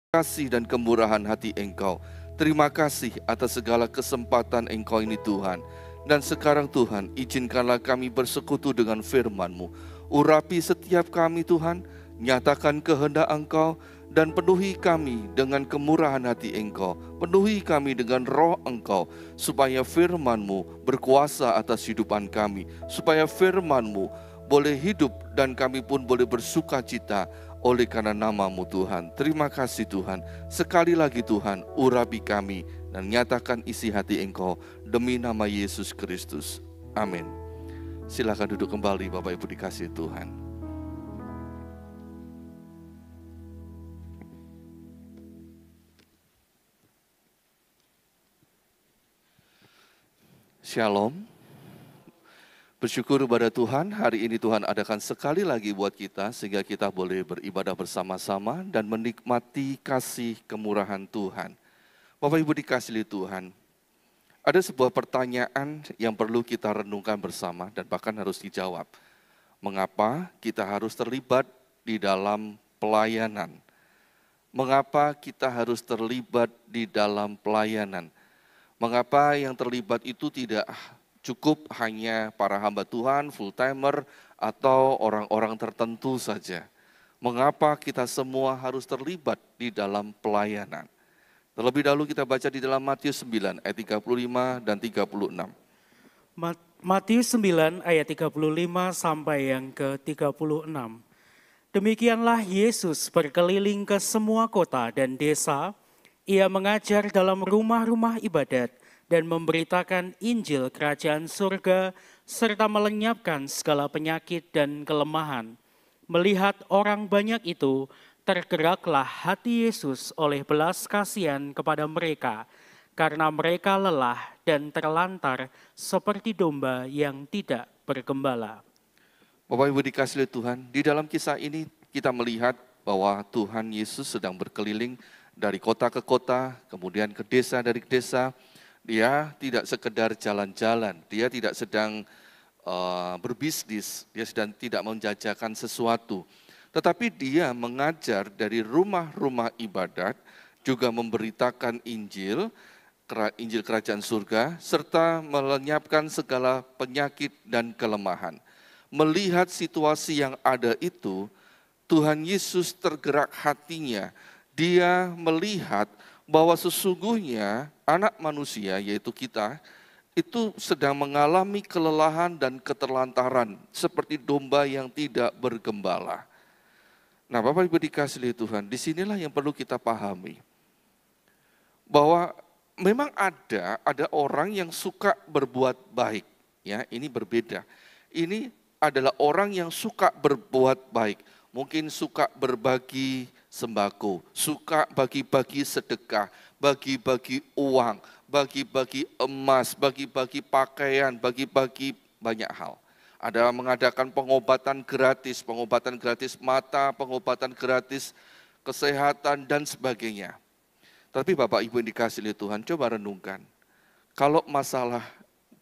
kasih dan kemurahan hati Engkau. Terima kasih atas segala kesempatan Engkau ini Tuhan. Dan sekarang Tuhan, izinkanlah kami bersekutu dengan firman-Mu. Urapi setiap kami Tuhan, nyatakan kehendak Engkau, dan penuhi kami dengan kemurahan hati Engkau. Penuhi kami dengan roh Engkau, supaya firman-Mu berkuasa atas hidupan kami. Supaya firman-Mu boleh hidup dan kami pun boleh bersuka cita oleh karena nama-Mu Tuhan. Terima kasih Tuhan. Sekali lagi Tuhan, urapi kami dan nyatakan isi hati Engkau demi nama Yesus Kristus. Amin. Silakan duduk kembali Bapak Ibu dikasihi Tuhan. Shalom. Bersyukur kepada Tuhan, hari ini Tuhan adakan sekali lagi buat kita sehingga kita boleh beribadah bersama-sama dan menikmati kasih kemurahan Tuhan. Bapak Ibu dikasihi Tuhan, ada sebuah pertanyaan yang perlu kita renungkan bersama dan bahkan harus dijawab. Mengapa kita harus terlibat di dalam pelayanan? Mengapa kita harus terlibat di dalam pelayanan? Mengapa yang terlibat itu tidak cukup hanya para hamba Tuhan, full-timer, atau orang-orang tertentu saja? Mengapa kita semua harus terlibat di dalam pelayanan? Terlebih dahulu kita baca di dalam Matius 9 ayat 35 dan 36. Matius 9 ayat 35 sampai yang ke-36. Demikianlah Yesus berkeliling ke semua kota dan desa. Ia mengajar dalam rumah-rumah ibadat dan memberitakan Injil Kerajaan Surga serta melenyapkan segala penyakit dan kelemahan. Melihat orang banyak itu, tergeraklah hati Yesus oleh belas kasihan kepada mereka, karena mereka lelah dan terlantar seperti domba yang tidak bergembala. Bapak Ibu dikasihi Tuhan, di dalam kisah ini kita melihat bahwa Tuhan Yesus sedang berkeliling dari kota ke kota, kemudian ke desa, dari desa. Dia tidak sekedar jalan-jalan, dia tidak sedang berbisnis, dia sedang tidak menjajakan sesuatu. Tetapi dia mengajar dari rumah-rumah ibadat, juga memberitakan Injil Kerajaan Surga, serta melenyapkan segala penyakit dan kelemahan. Melihat situasi yang ada itu, Tuhan Yesus tergerak hatinya. Dia melihat bahwa sesungguhnya anak manusia, yaitu kita, itu sedang mengalami kelelahan dan keterlantaran seperti domba yang tidak bergembala. Nah, Bapak Ibu dikasihi Tuhan, disinilah yang perlu kita pahami. Bahwa memang ada orang yang suka berbuat baik. Ya, ini berbeda. Ini adalah orang yang suka berbuat baik. Mungkin suka berbagi sembako, suka bagi-bagi sedekah, bagi-bagi uang, bagi-bagi emas, bagi-bagi pakaian, bagi-bagi banyak hal. Ada mengadakan pengobatan gratis mata, pengobatan gratis kesehatan dan sebagainya. Tapi Bapak Ibu yang dikasihi Tuhan, coba renungkan. Kalau masalah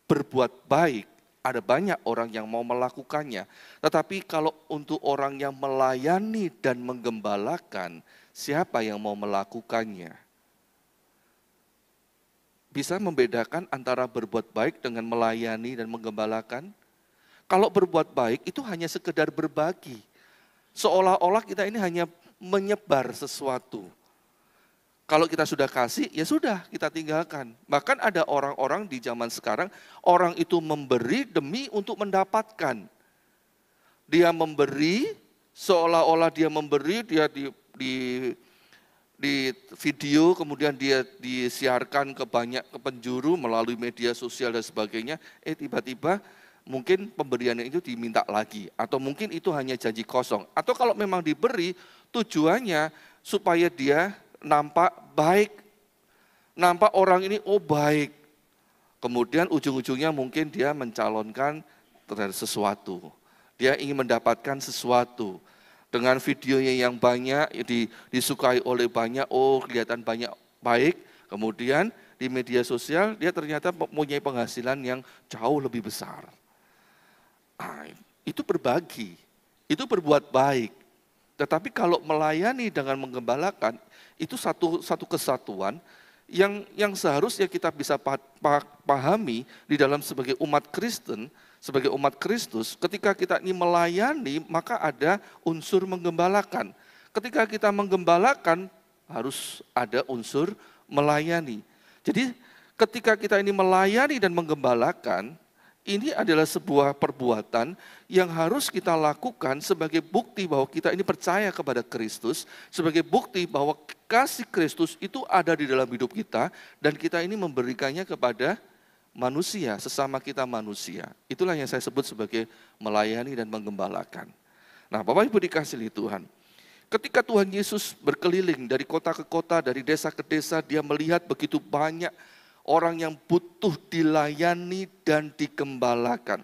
berbuat baik, ada banyak orang yang mau melakukannya. Tetapi kalau untuk orang yang melayani dan menggembalakan, siapa yang mau melakukannya? Bisa membedakan antara berbuat baik dengan melayani dan menggembalakan? Kalau berbuat baik itu hanya sekedar berbagi. Seolah-olah kita ini hanya menyebar sesuatu. Kalau kita sudah kasih, ya sudah kita tinggalkan. Bahkan ada orang-orang di zaman sekarang, orang itu memberi demi untuk mendapatkan. Dia memberi, seolah-olah dia memberi, dia di video, kemudian dia disiarkan ke penjuru melalui media sosial dan sebagainya. Tiba-tiba mungkin pemberiannya itu diminta lagi. Atau mungkin itu hanya janji kosong. Atau kalau memang diberi, tujuannya supaya dia nampak baik, nampak orang ini baik. Kemudian ujung-ujungnya mungkin dia mencalonkan terhadap sesuatu. Dia ingin mendapatkan sesuatu. Dengan videonya yang banyak, disukai oleh banyak, kelihatan banyak baik. Kemudian di media sosial dia ternyata mempunyai penghasilan yang jauh lebih besar. Itu berbagi, itu berbuat baik. Tetapi kalau melayani dengan menggembalakan, Itu satu kesatuan yang seharusnya kita bisa pahami di dalam sebagai umat Kristen, sebagai umat Kristus. Ketika kita ini melayani, maka ada unsur menggembalakan. Ketika kita menggembalakan, harus ada unsur melayani. Jadi ketika kita ini melayani dan menggembalakan, ini adalah sebuah perbuatan yang harus kita lakukan sebagai bukti bahwa kita ini percaya kepada Kristus, sebagai bukti bahwa kasih Kristus itu ada di dalam hidup kita, dan kita ini memberikannya kepada manusia, sesama kita manusia. Itulah yang saya sebut sebagai melayani dan menggembalakan. Nah, Bapak Ibu dikasihi Tuhan, ketika Tuhan Yesus berkeliling dari kota ke kota, dari desa ke desa, dia melihat begitu banyak orang yang butuh dilayani dan digembalakan.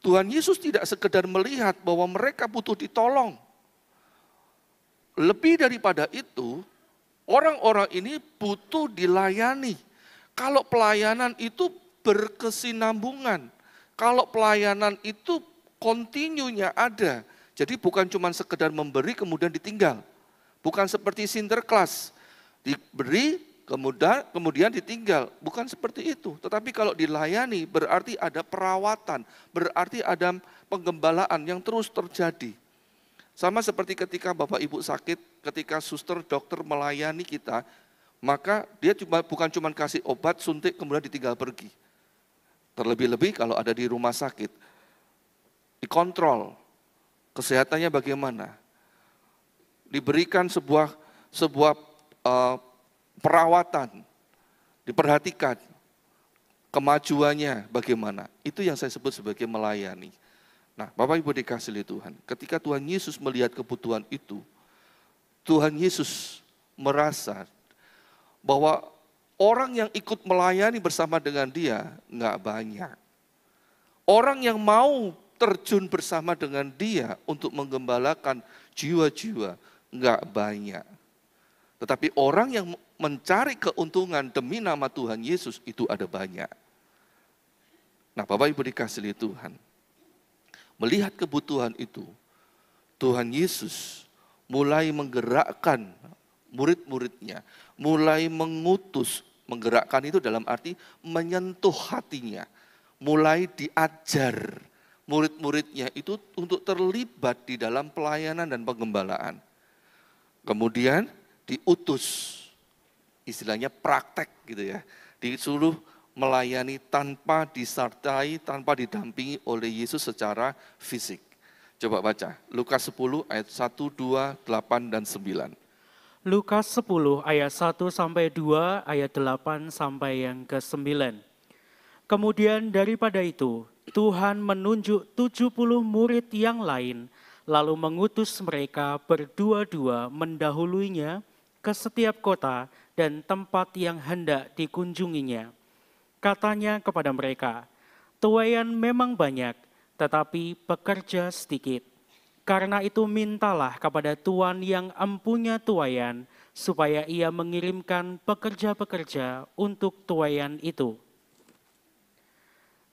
Tuhan Yesus tidak sekedar melihat bahwa mereka butuh ditolong. Lebih daripada itu, orang-orang ini butuh dilayani. Kalau pelayanan itu berkesinambungan, kalau pelayanan itu kontinunya ada. Jadi bukan cuma sekedar memberi kemudian ditinggal. Bukan seperti Sinterklas, diberi kemudian ditinggal, bukan seperti itu. Tetapi kalau dilayani berarti ada perawatan, berarti ada penggembalaan yang terus terjadi. Sama seperti ketika Bapak Ibu sakit, ketika suster, dokter melayani kita, maka dia bukan cuma kasih obat, suntik, kemudian ditinggal pergi. Terlebih-lebih kalau ada di rumah sakit, dikontrol, kesehatannya bagaimana, diberikan sebuah perawatan, diperhatikan kemajuannya bagaimana. Itu yang saya sebut sebagai melayani. Nah, Bapak Ibu dikasihi Tuhan, ketika Tuhan Yesus melihat kebutuhan itu, Tuhan Yesus merasa bahwa orang yang ikut melayani bersama dengan dia nggak banyak. Orang yang mau terjun bersama dengan dia untuk menggembalakan jiwa-jiwa nggak banyak. Tetapi orang yang mencari keuntungan demi nama Tuhan Yesus itu ada banyak. Nah, Bapak Ibu dikasihi Tuhan, melihat kebutuhan itu, Tuhan Yesus mulai menggerakkan murid-muridnya, mulai mengutus, menggerakkan itu dalam arti menyentuh hatinya, mulai diajar murid-muridnya itu untuk terlibat di dalam pelayanan dan penggembalaan. Kemudian diutus, istilahnya praktek gitu ya, disuruh melayani tanpa disertai, tanpa didampingi oleh Yesus secara fisik. Coba baca, Lukas 10 ayat 1, 2, 8, dan 9. Lukas 10 ayat 1 sampai 2, ayat 8 sampai yang ke-9. Kemudian daripada itu, Tuhan menunjuk 70 murid yang lain, lalu mengutus mereka berdua-dua mendahuluinya ke setiap kota dan tempat yang hendak dikunjunginya. Katanya kepada mereka, tuaian memang banyak, tetapi pekerja sedikit. Karena itu mintalah kepada Tuhan yang empunya tuaian, supaya ia mengirimkan pekerja-pekerja untuk tuaian itu.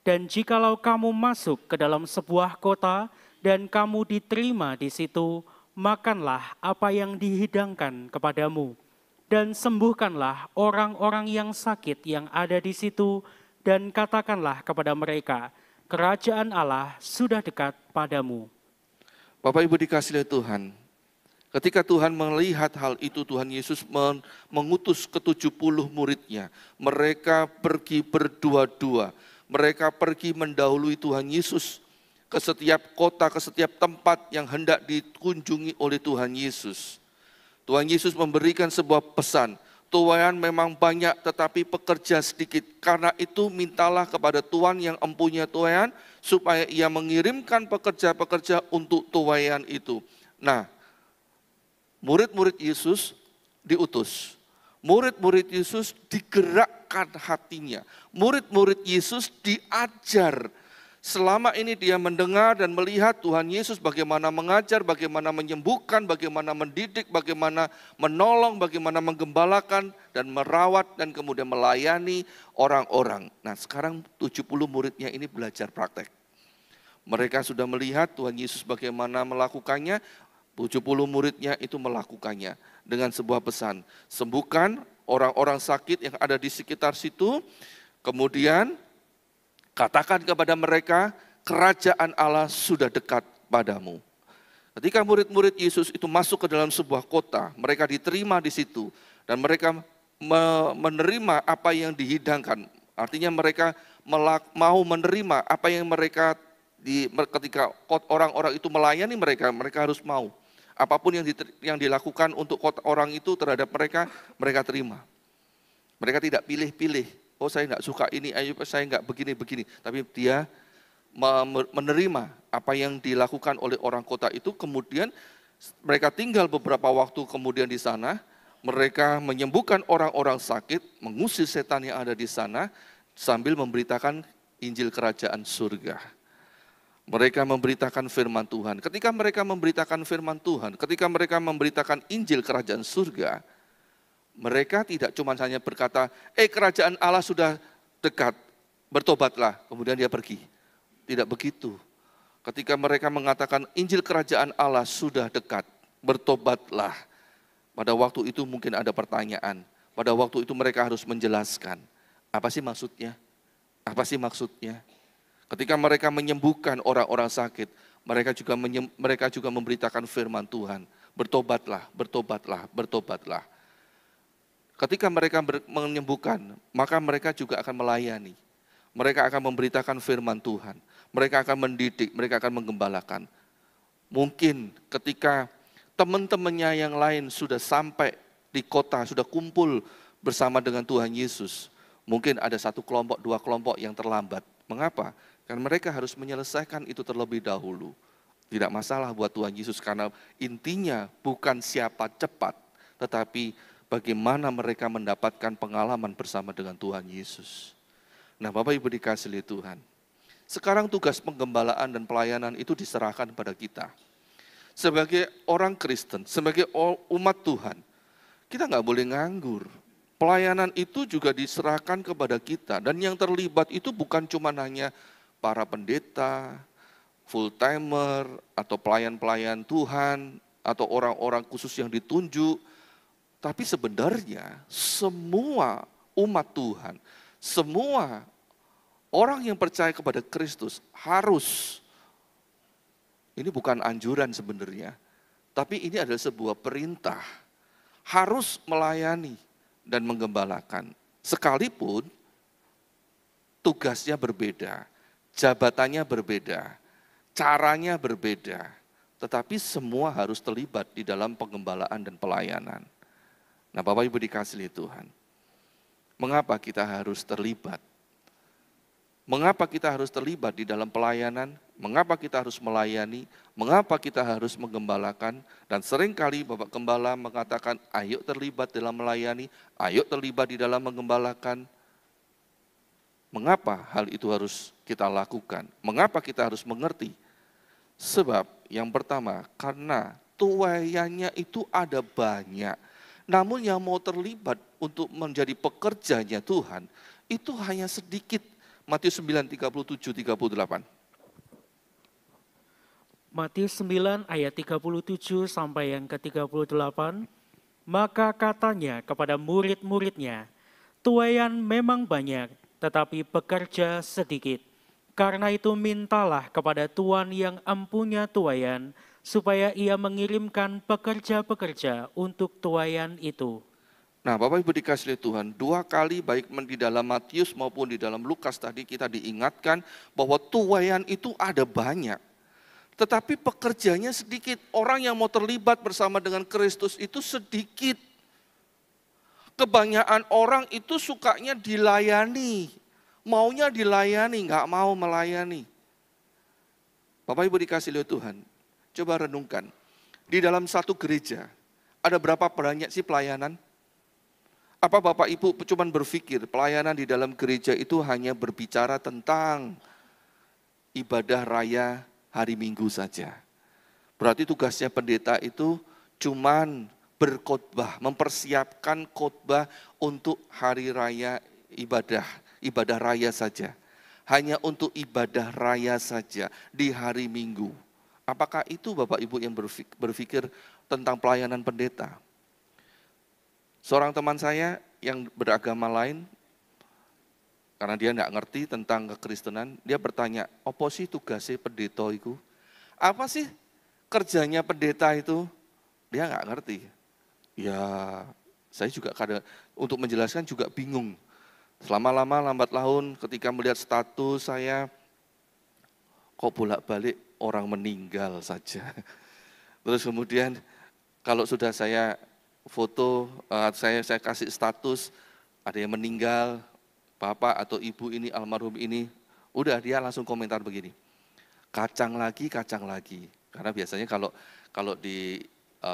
Dan jikalau kamu masuk ke dalam sebuah kota dan kamu diterima di situ, makanlah apa yang dihidangkan kepadamu, dan sembuhkanlah orang-orang yang sakit yang ada di situ, dan katakanlah kepada mereka, kerajaan Allah sudah dekat padamu. Bapak Ibu dikasihi Tuhan, ketika Tuhan melihat hal itu, Tuhan Yesus mengutus ke-70 muridnya. Mereka pergi berdua-dua, mereka pergi mendahului Tuhan Yesus ke setiap kota, ke setiap tempat yang hendak dikunjungi oleh Tuhan Yesus. Tuhan Yesus memberikan sebuah pesan, tuaian memang banyak tetapi pekerja sedikit. Karena itu mintalah kepada Tuhan yang empunya tuaian, supaya ia mengirimkan pekerja-pekerja untuk tuaian itu. Nah, murid-murid Yesus diutus. Murid-murid Yesus digerakkan hatinya. Murid-murid Yesus diajar. Selama ini dia mendengar dan melihat Tuhan Yesus bagaimana mengajar, bagaimana menyembuhkan, bagaimana mendidik, bagaimana menolong, bagaimana menggembalakan dan merawat dan kemudian melayani orang-orang. Nah, sekarang 70 muridnya ini belajar praktek. Mereka sudah melihat Tuhan Yesus bagaimana melakukannya, 70 muridnya itu melakukannya dengan sebuah pesan. Sembuhkan orang-orang sakit yang ada di sekitar situ, kemudian katakan kepada mereka, kerajaan Allah sudah dekat padamu. Ketika murid-murid Yesus itu masuk ke dalam sebuah kota, mereka diterima di situ, dan mereka menerima apa yang dihidangkan. Artinya mereka mau menerima apa yang mereka, ketika orang-orang itu melayani mereka, mereka harus mau. Apapun yang dilakukan untuk orang itu terhadap mereka, mereka terima. Mereka tidak pilih-pilih, oh saya nggak suka ini, saya nggak begini-begini. Tapi dia menerima apa yang dilakukan oleh orang kota itu, kemudian mereka tinggal beberapa waktu kemudian di sana, mereka menyembuhkan orang-orang sakit, mengusir setan yang ada di sana, sambil memberitakan Injil Kerajaan Surga. Mereka memberitakan firman Tuhan. Ketika mereka memberitakan firman Tuhan, ketika mereka memberitakan Injil Kerajaan Surga, mereka tidak cuma hanya berkata, kerajaan Allah sudah dekat, bertobatlah, kemudian dia pergi. Tidak begitu. Ketika mereka mengatakan Injil Kerajaan Allah sudah dekat, bertobatlah. Pada waktu itu mungkin ada pertanyaan. Pada waktu itu mereka harus menjelaskan. Apa sih maksudnya? Apa sih maksudnya? Ketika mereka menyembuhkan orang-orang sakit, mereka juga memberitakan firman Tuhan. Bertobatlah, bertobatlah, bertobatlah. Ketika mereka menyembuhkan, maka mereka juga akan melayani. Mereka akan memberitakan firman Tuhan. Mereka akan mendidik, mereka akan menggembalakan. Mungkin ketika teman-temannya yang lain sudah sampai di kota, sudah kumpul bersama dengan Tuhan Yesus, mungkin ada satu kelompok, dua kelompok yang terlambat. Mengapa? Karena mereka harus menyelesaikan itu terlebih dahulu. Tidak masalah buat Tuhan Yesus, karena intinya bukan siapa cepat, tetapi bagaimana mereka mendapatkan pengalaman bersama dengan Tuhan Yesus. Nah, Bapak Ibu dikasih oleh Tuhan, sekarang tugas penggembalaan dan pelayanan itu diserahkan pada kita. Sebagai orang Kristen, sebagai umat Tuhan, kita nggak boleh nganggur. Pelayanan itu juga diserahkan kepada kita, dan yang terlibat itu bukan cuma hanya para pendeta, full timer, atau pelayan-pelayan Tuhan, atau orang-orang khusus yang ditunjuk, tapi sebenarnya semua umat Tuhan, semua orang yang percaya kepada Kristus harus, ini bukan anjuran sebenarnya, tapi ini adalah sebuah perintah, harus melayani dan menggembalakan. Sekalipun tugasnya berbeda, jabatannya berbeda, caranya berbeda, tetapi semua harus terlibat di dalam penggembalaan dan pelayanan. Nah, Bapak Ibu dikasihi Tuhan, mengapa kita harus terlibat? Mengapa kita harus terlibat di dalam pelayanan? Mengapa kita harus melayani? Mengapa kita harus menggembalakan? Dan seringkali Bapak Gembala mengatakan, ayo terlibat dalam melayani, ayo terlibat di dalam menggembalakan. Mengapa hal itu harus kita lakukan? Mengapa kita harus mengerti? Sebab yang pertama, karena tuaiannya itu ada banyak. Namun yang mau terlibat untuk menjadi pekerjanya Tuhan, itu hanya sedikit. Matius 9, 37, 38. Matius 9 ayat 37 sampai yang ke-38. Maka katanya kepada murid-muridnya, tuaian memang banyak, tetapi pekerja sedikit. Karena itu mintalah kepada Tuhan yang empunya tuaian, supaya ia mengirimkan pekerja-pekerja untuk tuaian itu. Nah, Bapak Ibu dikasihi Tuhan, dua kali baik di dalam Matius maupun di dalam Lukas tadi kita diingatkan bahwa tuaian itu ada banyak. Tetapi pekerjanya sedikit, orang yang mau terlibat bersama dengan Kristus itu sedikit. Kebanyakan orang itu sukanya dilayani, maunya dilayani, nggak mau melayani. Bapak Ibu dikasihi Tuhan, coba renungkan, di dalam satu gereja ada berapa banyak sih pelayanan? Apa Bapak Ibu cuma berpikir pelayanan di dalam gereja itu hanya berbicara tentang ibadah raya hari Minggu saja? Berarti tugasnya pendeta itu cuman berkhotbah, mempersiapkan khotbah untuk hari raya ibadah raya saja. Hanya untuk ibadah raya saja di hari Minggu. Apakah itu Bapak Ibu yang berpikir tentang pelayanan pendeta? Seorang teman saya yang beragama lain, karena dia nggak ngerti tentang kekristenan, dia bertanya, apa sih tugasnya pendeta itu? Apa sih kerjanya pendeta itu? Dia nggak ngerti. Ya, saya juga kadang untuk menjelaskan juga bingung. Selama-lama lambat laun ketika melihat status saya, kok bolak-balik orang meninggal saja. Terus kemudian kalau sudah saya foto, saya kasih status, ada yang meninggal, bapak atau ibu ini, almarhum ini, udah dia langsung komentar begini, kacang lagi. Karena biasanya kalau di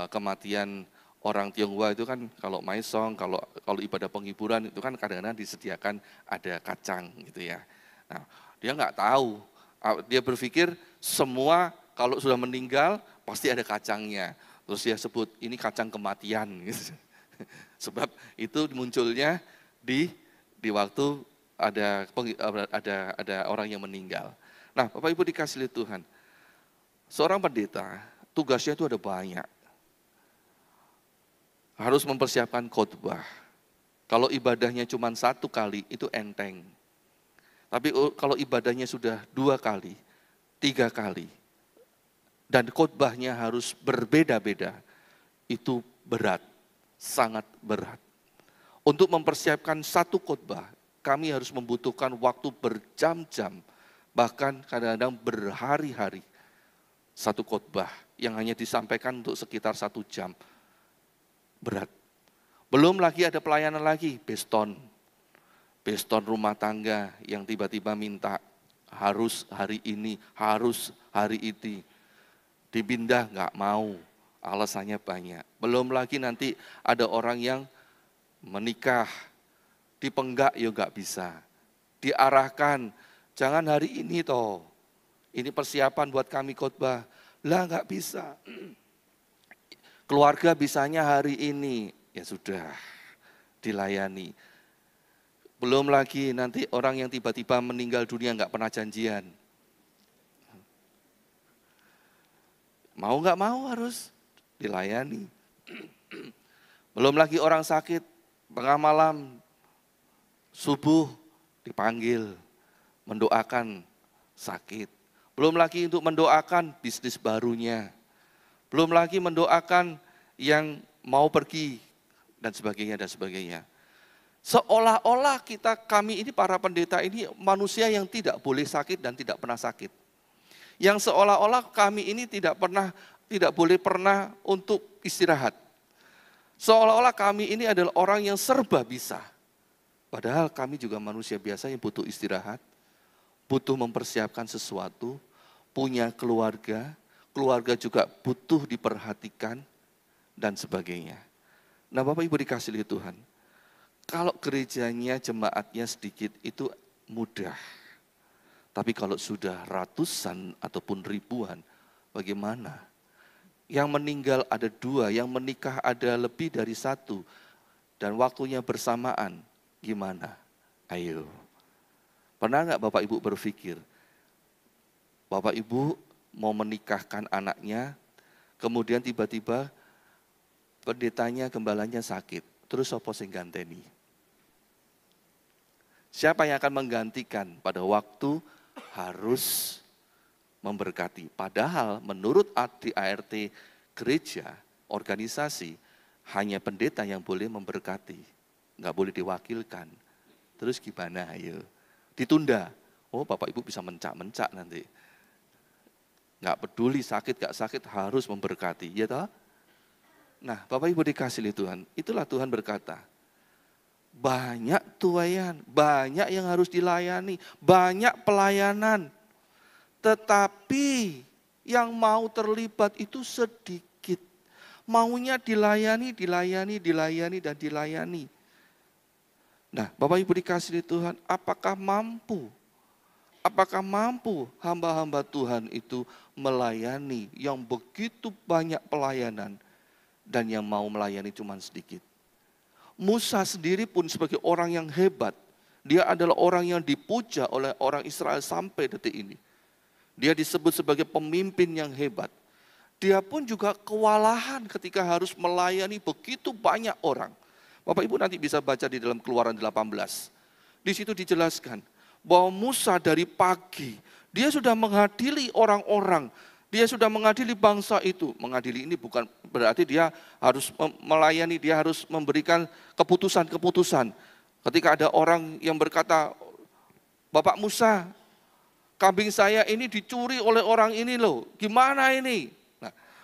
kematian orang Tionghoa itu kan kalau maisong, kalau ibadah penghiburan itu kan kadang-kadang disediakan ada kacang gitu ya. Nah, dia nggak tahu, dia berpikir semua kalau sudah meninggal pasti ada kacangnya. Terus dia sebut ini kacang kematian gitu. Sebab itu munculnya di waktu ada orang yang meninggal. Nah, Bapak Ibu dikasihi Tuhan, seorang pendeta tugasnya itu ada banyak. Harus mempersiapkan khotbah. Kalau ibadahnya cuma 1 kali itu enteng. Tapi kalau ibadahnya sudah 2 kali, 3 kali, dan khotbahnya harus berbeda-beda, itu berat, sangat berat. Untuk mempersiapkan 1 khotbah, kami harus membutuhkan waktu berjam-jam, bahkan kadang-kadang berhari-hari. 1 khotbah yang hanya disampaikan untuk sekitar 1 jam, berat. Belum lagi ada pelayanan lagi, beston rumah tangga yang tiba-tiba minta harus hari ini, harus hari ini. Dipindah nggak mau, alasannya banyak. Belum lagi nanti ada orang yang menikah, dipenggak ya nggak bisa. Diarahkan, jangan hari ini toh, ini persiapan buat kami khotbah. Lah nggak bisa. Keluarga bisanya hari ini, ya sudah, dilayani. Belum lagi nanti orang yang tiba-tiba meninggal dunia nggak pernah janjian. Mau nggak mau harus dilayani. Belum lagi orang sakit, tengah malam, subuh dipanggil, mendoakan sakit. Belum lagi untuk mendoakan bisnis barunya. Belum lagi mendoakan yang mau pergi, dan sebagainya, dan sebagainya. Seolah-olah kami ini para pendeta ini manusia yang tidak boleh sakit dan tidak pernah sakit. Yang seolah-olah kami ini tidak boleh pernah untuk istirahat. Seolah-olah kami ini adalah orang yang serba bisa. Padahal kami juga manusia biasa yang butuh istirahat, butuh mempersiapkan sesuatu, punya keluarga juga butuh diperhatikan, dan sebagainya. Nah, Bapak Ibu dikasihi Tuhan, kalau gerejanya, jemaatnya sedikit itu mudah. Tapi kalau sudah ratusan ataupun ribuan, bagaimana? Yang meninggal ada 2, yang menikah ada lebih dari 1, dan waktunya bersamaan, gimana? Ayo. Pernah nggak Bapak Ibu berpikir, Bapak Ibu mau menikahkan anaknya, kemudian tiba-tiba pendetanya, gembalanya sakit, terus apa sing ganteni? Siapa yang akan menggantikan pada waktu harus memberkati? Padahal menurut ART gereja, organisasi, hanya pendeta yang boleh memberkati, nggak boleh diwakilkan. Terus gimana? Ayo, ditunda. Oh, Bapak Ibu bisa mencak-mencak nanti. Nggak peduli sakit, nggak sakit, harus memberkati. Ya toh? Nah, Bapak Ibu dikasihi Tuhan, itulah Tuhan berkata, banyak tuayan, banyak yang harus dilayani, banyak pelayanan. Tetapi yang mau terlibat itu sedikit. Maunya dilayani, dan dilayani. Nah, Bapak Ibu dikasihi Tuhan, apakah mampu hamba-hamba Tuhan itu melayani yang begitu banyak pelayanan, dan yang mau melayani cuma sedikit? Musa sendiri pun sebagai orang yang hebat, dia adalah orang yang dipuja oleh orang Israel sampai detik ini. Dia disebut sebagai pemimpin yang hebat. Dia pun juga kewalahan ketika harus melayani begitu banyak orang. Bapak Ibu nanti bisa baca di dalam Keluaran 18. Di situ dijelaskan bahwa Musa dari pagi, dia sudah mengadili orang-orang, dia sudah mengadili bangsa itu. Mengadili ini bukan berarti dia harus melayani, dia harus memberikan keputusan-keputusan. Ketika ada orang yang berkata, Bapak Musa, kambing saya ini dicuri oleh orang ini loh, gimana ini?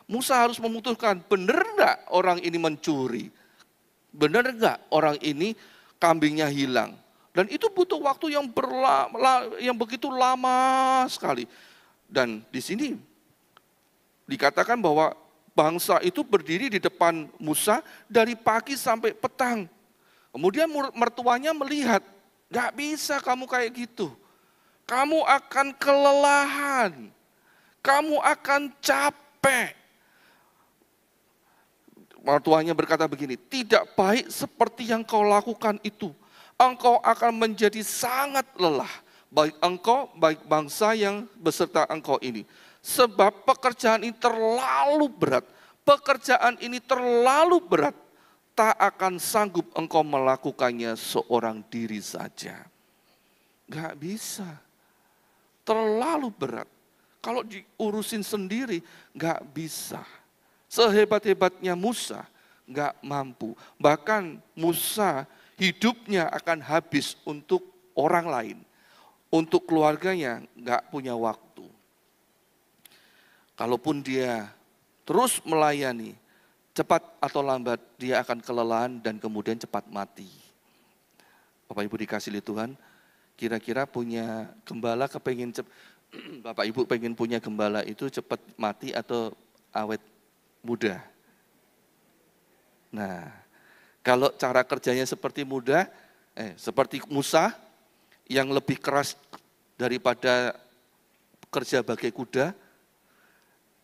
Musa harus memutuskan, benar enggak orang ini mencuri? Benar enggak orang ini kambingnya hilang? Dan itu butuh waktu yang begitu lama sekali. Dan di sini dikatakan bahwa bangsa itu berdiri di depan Musa dari pagi sampai petang. Kemudian mertuanya melihat, enggak bisa kamu kayak gitu. Kamu akan kelelahan, kamu akan capek. Mertuanya berkata begini, tidak baik seperti yang kau lakukan itu. Engkau akan menjadi sangat lelah. Baik engkau, baik bangsa yang beserta engkau ini. Sebab pekerjaan ini terlalu berat. Pekerjaan ini terlalu berat. Tak akan sanggup engkau melakukannya seorang diri saja. Gak bisa. Terlalu berat. Kalau diurusin sendiri, gak bisa. Sehebat-hebatnya Musa, nggak mampu. Bahkan Musa hidupnya akan habis untuk orang lain. Untuk keluarganya nggak punya waktu. Kalaupun dia terus melayani, cepat atau lambat dia akan kelelahan dan kemudian cepat mati. Bapak Ibu dikasihi Tuhan, kira-kira punya gembala kepengen Bapak Ibu pengen punya gembala itu cepat mati atau awet muda. Nah, kalau cara kerjanya seperti seperti Musa yang lebih keras daripada kerja bagai kuda,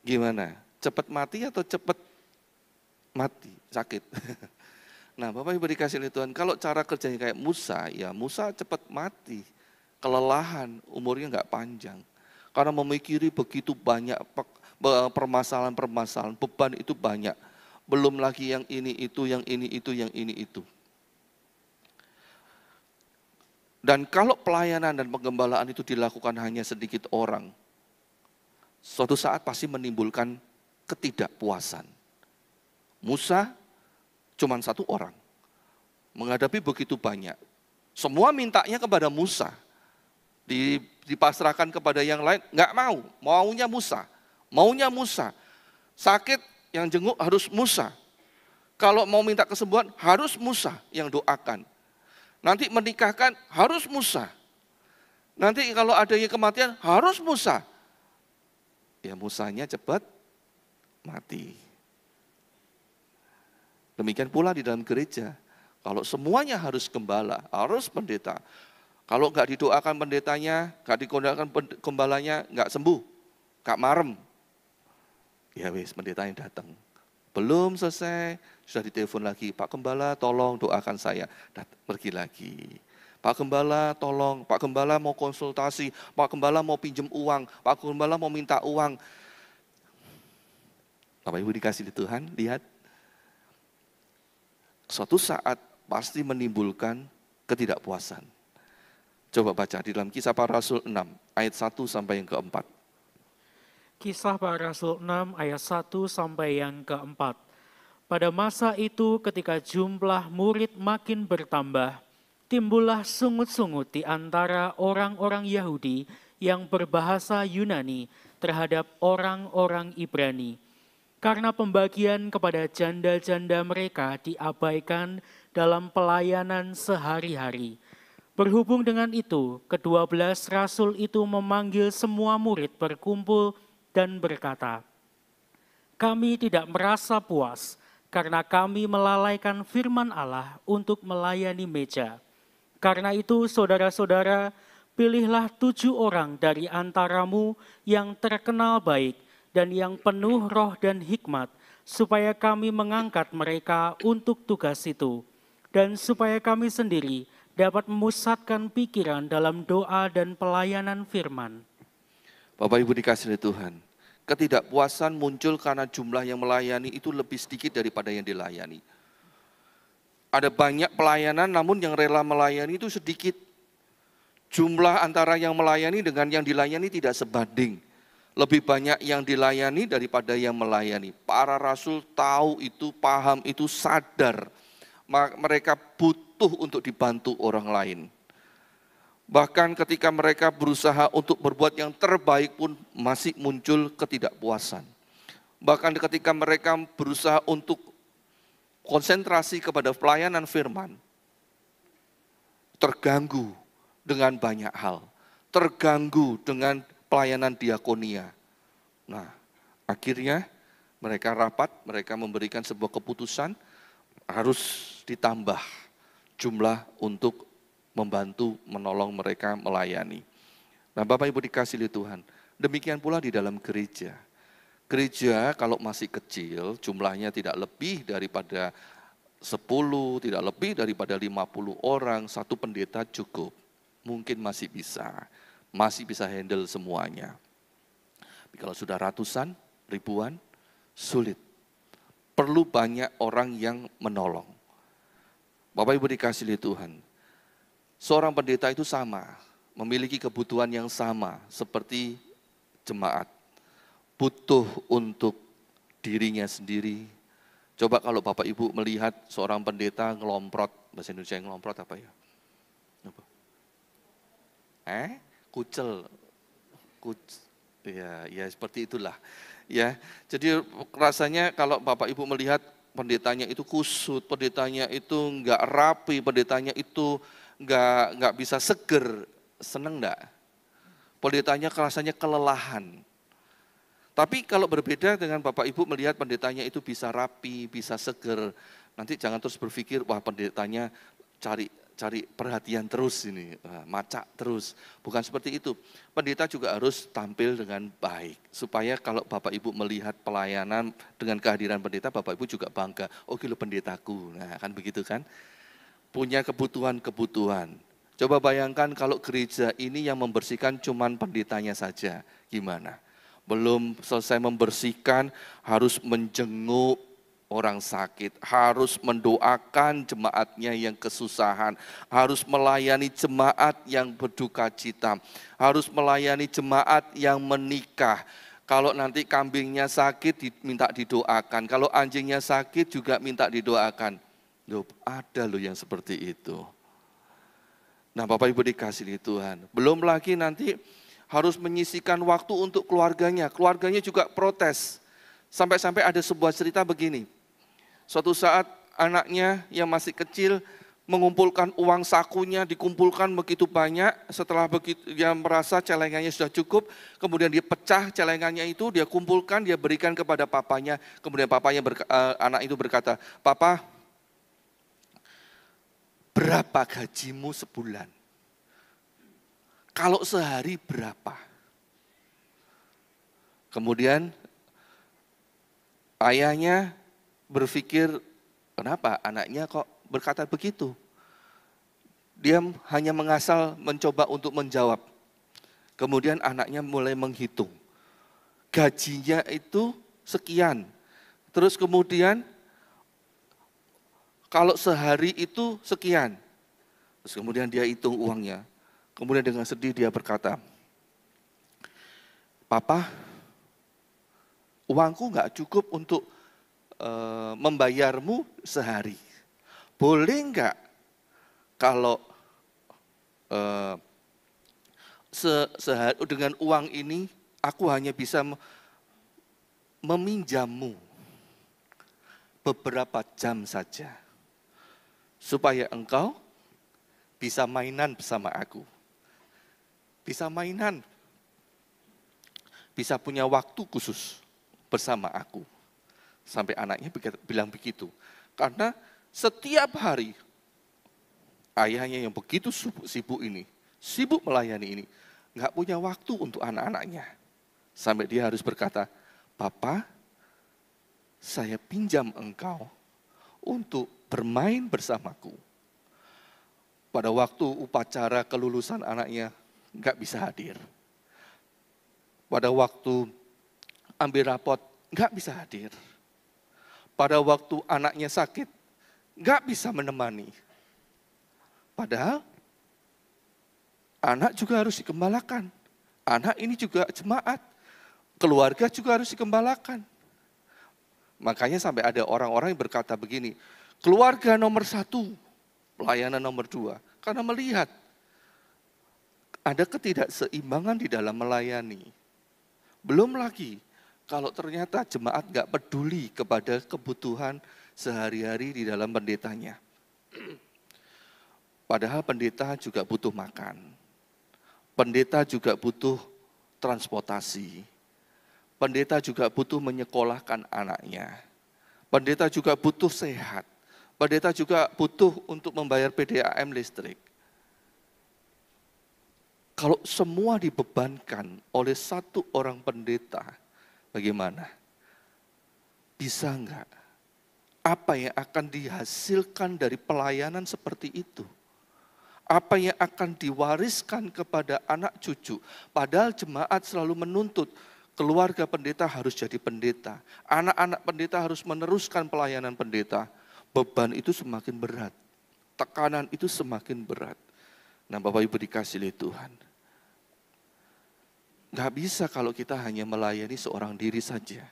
gimana? Cepat mati atau cepat mati, sakit? Nah, Bapak Ibu dikasih Tuhan, kalau cara kerjanya kayak Musa, ya Musa cepat mati, kelelahan, umurnya nggak panjang. Karena memikiri begitu banyak permasalahan-permasalahan, beban itu banyak. Belum lagi yang ini itu, yang ini itu, yang ini itu. Dan kalau pelayanan dan penggembalaan itu dilakukan hanya sedikit orang, suatu saat pasti menimbulkan ketidakpuasan. Musa cuma satu orang, menghadapi begitu banyak. Semua mintanya kepada Musa, dipasrahkan kepada yang lain, nggak mau, maunya Musa. Maunya Musa, sakit yang jenguk harus Musa. Kalau mau minta kesembuhan harus Musa yang doakan. Nanti menikahkan harus Musa. Nanti kalau adanya kematian harus Musa. Ya Musanya cepat mati. Demikian pula di dalam gereja. Kalau semuanya harus gembala, harus pendeta. Kalau nggak didoakan pendetanya, nggak didoakan gembalanya, nggak sembuh, nggak marem. Ya wis, pendetanya datang. Belum selesai, sudah ditelepon lagi, Pak Gembala tolong doakan saya. Pergi lagi. Pak Gembala tolong, Pak Gembala mau konsultasi, Pak Gembala mau pinjam uang, Pak Gembala mau minta uang. Bapak Ibu dikasih di Tuhan, lihat. Suatu saat pasti menimbulkan ketidakpuasan. Coba baca di dalam Kisah Para Rasul 6, ayat 1 sampai yang keempat. Kisah Para Rasul 6 ayat 1 sampai yang keempat. Pada masa itu ketika jumlah murid makin bertambah, timbullah sungut-sungut di antara orang-orang Yahudi yang berbahasa Yunani terhadap orang-orang Ibrani. Karena pembagian kepada janda-janda mereka diabaikan dalam pelayanan sehari-hari. Berhubung dengan itu, ke-12 rasul itu memanggil semua murid berkumpul dan berkata, kami tidak merasa puas karena kami melalaikan firman Allah untuk melayani meja. Karena itu saudara-saudara, pilihlah 7 orang dari antaramu yang terkenal baik dan yang penuh roh dan hikmat, supaya kami mengangkat mereka untuk tugas itu, dan supaya kami sendiri dapat memusatkan pikiran dalam doa dan pelayanan firman. Bapak Ibu dikasih oleh Tuhan, ketidakpuasan muncul karena jumlah yang melayani itu lebih sedikit daripada yang dilayani. Ada banyak pelayanan namun yang rela melayani itu sedikit. Jumlah antara yang melayani dengan yang dilayani tidak sebanding. Lebih banyak yang dilayani daripada yang melayani. Para rasul tahu itu, paham itu, sadar. Mereka butuh untuk dibantu orang lain. Bahkan ketika mereka berusaha untuk berbuat yang terbaik pun masih muncul ketidakpuasan. Bahkan ketika mereka berusaha untuk konsentrasi kepada pelayanan firman, terganggu dengan banyak hal. Terganggu dengan pelayanan diakonia. Nah, akhirnya mereka rapat, mereka memberikan sebuah keputusan harus ditambah jumlah untuk membantu menolong mereka melayani. Nah, Bapak Ibu dikasih oleh Tuhan, demikian pula di dalam gereja. Gereja kalau masih kecil, jumlahnya tidak lebih daripada 10, tidak lebih daripada 50 orang, satu pendeta cukup. Mungkin masih bisa handle semuanya. Tapi kalau sudah ratusan, ribuan, sulit. Perlu banyak orang yang menolong. Bapak Ibu dikasih oleh Tuhan, seorang pendeta itu sama, memiliki kebutuhan yang sama seperti jemaat. Butuh untuk dirinya sendiri. Coba kalau Bapak Ibu melihat seorang pendeta ngelomprot, bahasa Indonesia ngelomprot apa ya? Kucel. Ya seperti itulah. Ya, jadi rasanya kalau Bapak Ibu melihat pendetanya itu kusut, pendetanya itu enggak rapi, pendetanya itu enggak bisa seger, seneng enggak? Pendetanya rasanya kelelahan. Tapi kalau berbeda dengan Bapak Ibu melihat pendetanya itu bisa rapi, bisa seger, nanti jangan terus berpikir, wah pendetanya cari perhatian terus ini, macak terus. Bukan seperti itu. Pendeta juga harus tampil dengan baik. Supaya kalau Bapak Ibu melihat pelayanan dengan kehadiran pendeta, Bapak Ibu juga bangga. Oh gila pendetaku, nah kan begitu kan. Punya kebutuhan-kebutuhan. Coba bayangkan kalau gereja ini yang membersihkan cuman pendetanya saja, gimana? Belum selesai membersihkan, harus menjenguk orang sakit, harus mendoakan jemaatnya yang kesusahan, harus melayani jemaat yang berduka cita, harus melayani jemaat yang menikah. Kalau nanti kambingnya sakit minta didoakan, kalau anjingnya sakit juga minta didoakan. Loh, ada loh yang seperti itu. Nah Bapak Ibu dikasihi Tuhan, belum lagi nanti harus menyisihkan waktu untuk keluarganya juga protes. Sampai-sampai ada sebuah cerita begini. Suatu saat anaknya yang masih kecil mengumpulkan uang sakunya, dikumpulkan begitu banyak, setelah begitu dia merasa celengannya sudah cukup, kemudian dia pecah celengannya itu, dia kumpulkan, dia berikan kepada papanya, kemudian anak itu berkata, "Papa, berapa gajimu sebulan? Kalau sehari berapa?" Kemudian ayahnya berpikir, kenapa anaknya kok berkata begitu? Dia hanya mencoba untuk menjawab. Kemudian anaknya mulai menghitung. Gajinya itu sekian. Terus kemudian kalau sehari itu sekian. Terus kemudian dia hitung uangnya. Kemudian dengan sedih dia berkata, "Papa, uangku nggak cukup untuk membayarmu sehari. Boleh enggak kalau sehari dengan uang ini aku hanya bisa meminjammu beberapa jam saja supaya engkau bisa mainan bersama aku. Bisa mainan, bisa punya waktu khusus bersama aku." Sampai anaknya bilang begitu. Karena setiap hari ayahnya yang begitu sibuk ini, sibuk melayani ini, nggak punya waktu untuk anak-anaknya. Sampai dia harus berkata, "Papa, saya pinjam engkau untuk bermain bersamaku." Pada waktu upacara kelulusan anaknya nggak bisa hadir. pada waktu ambil rapot nggak bisa hadir. Pada waktu anaknya sakit nggak bisa menemani. Padahal anak juga harus dikembalakan. Anak ini juga jemaat. Keluarga juga harus dikembalakan. Makanya sampai ada orang-orang yang berkata begini, keluarga nomor 1, pelayanan nomor 2. Karena melihat ada ketidakseimbangan di dalam melayani. Belum lagi kalau ternyata jemaat nggak peduli kepada kebutuhan sehari-hari di dalam pendetanya. Padahal pendeta juga butuh makan. Pendeta juga butuh transportasi. Pendeta juga butuh menyekolahkan anaknya. Pendeta juga butuh sehat. Pendeta juga butuh untuk membayar PDAM listrik. Kalau semua dibebankan oleh satu orang pendeta, bagaimana? Bisa enggak? Apa yang akan dihasilkan dari pelayanan seperti itu? Apa yang akan diwariskan kepada anak cucu? Padahal jemaat selalu menuntut, keluarga pendeta harus jadi pendeta. Anak-anak pendeta harus meneruskan pelayanan pendeta. Beban itu semakin berat. Tekanan itu semakin berat. Nah, Bapak Ibu dikasih oleh Tuhan. Gak bisa kalau kita hanya melayani seorang diri saja.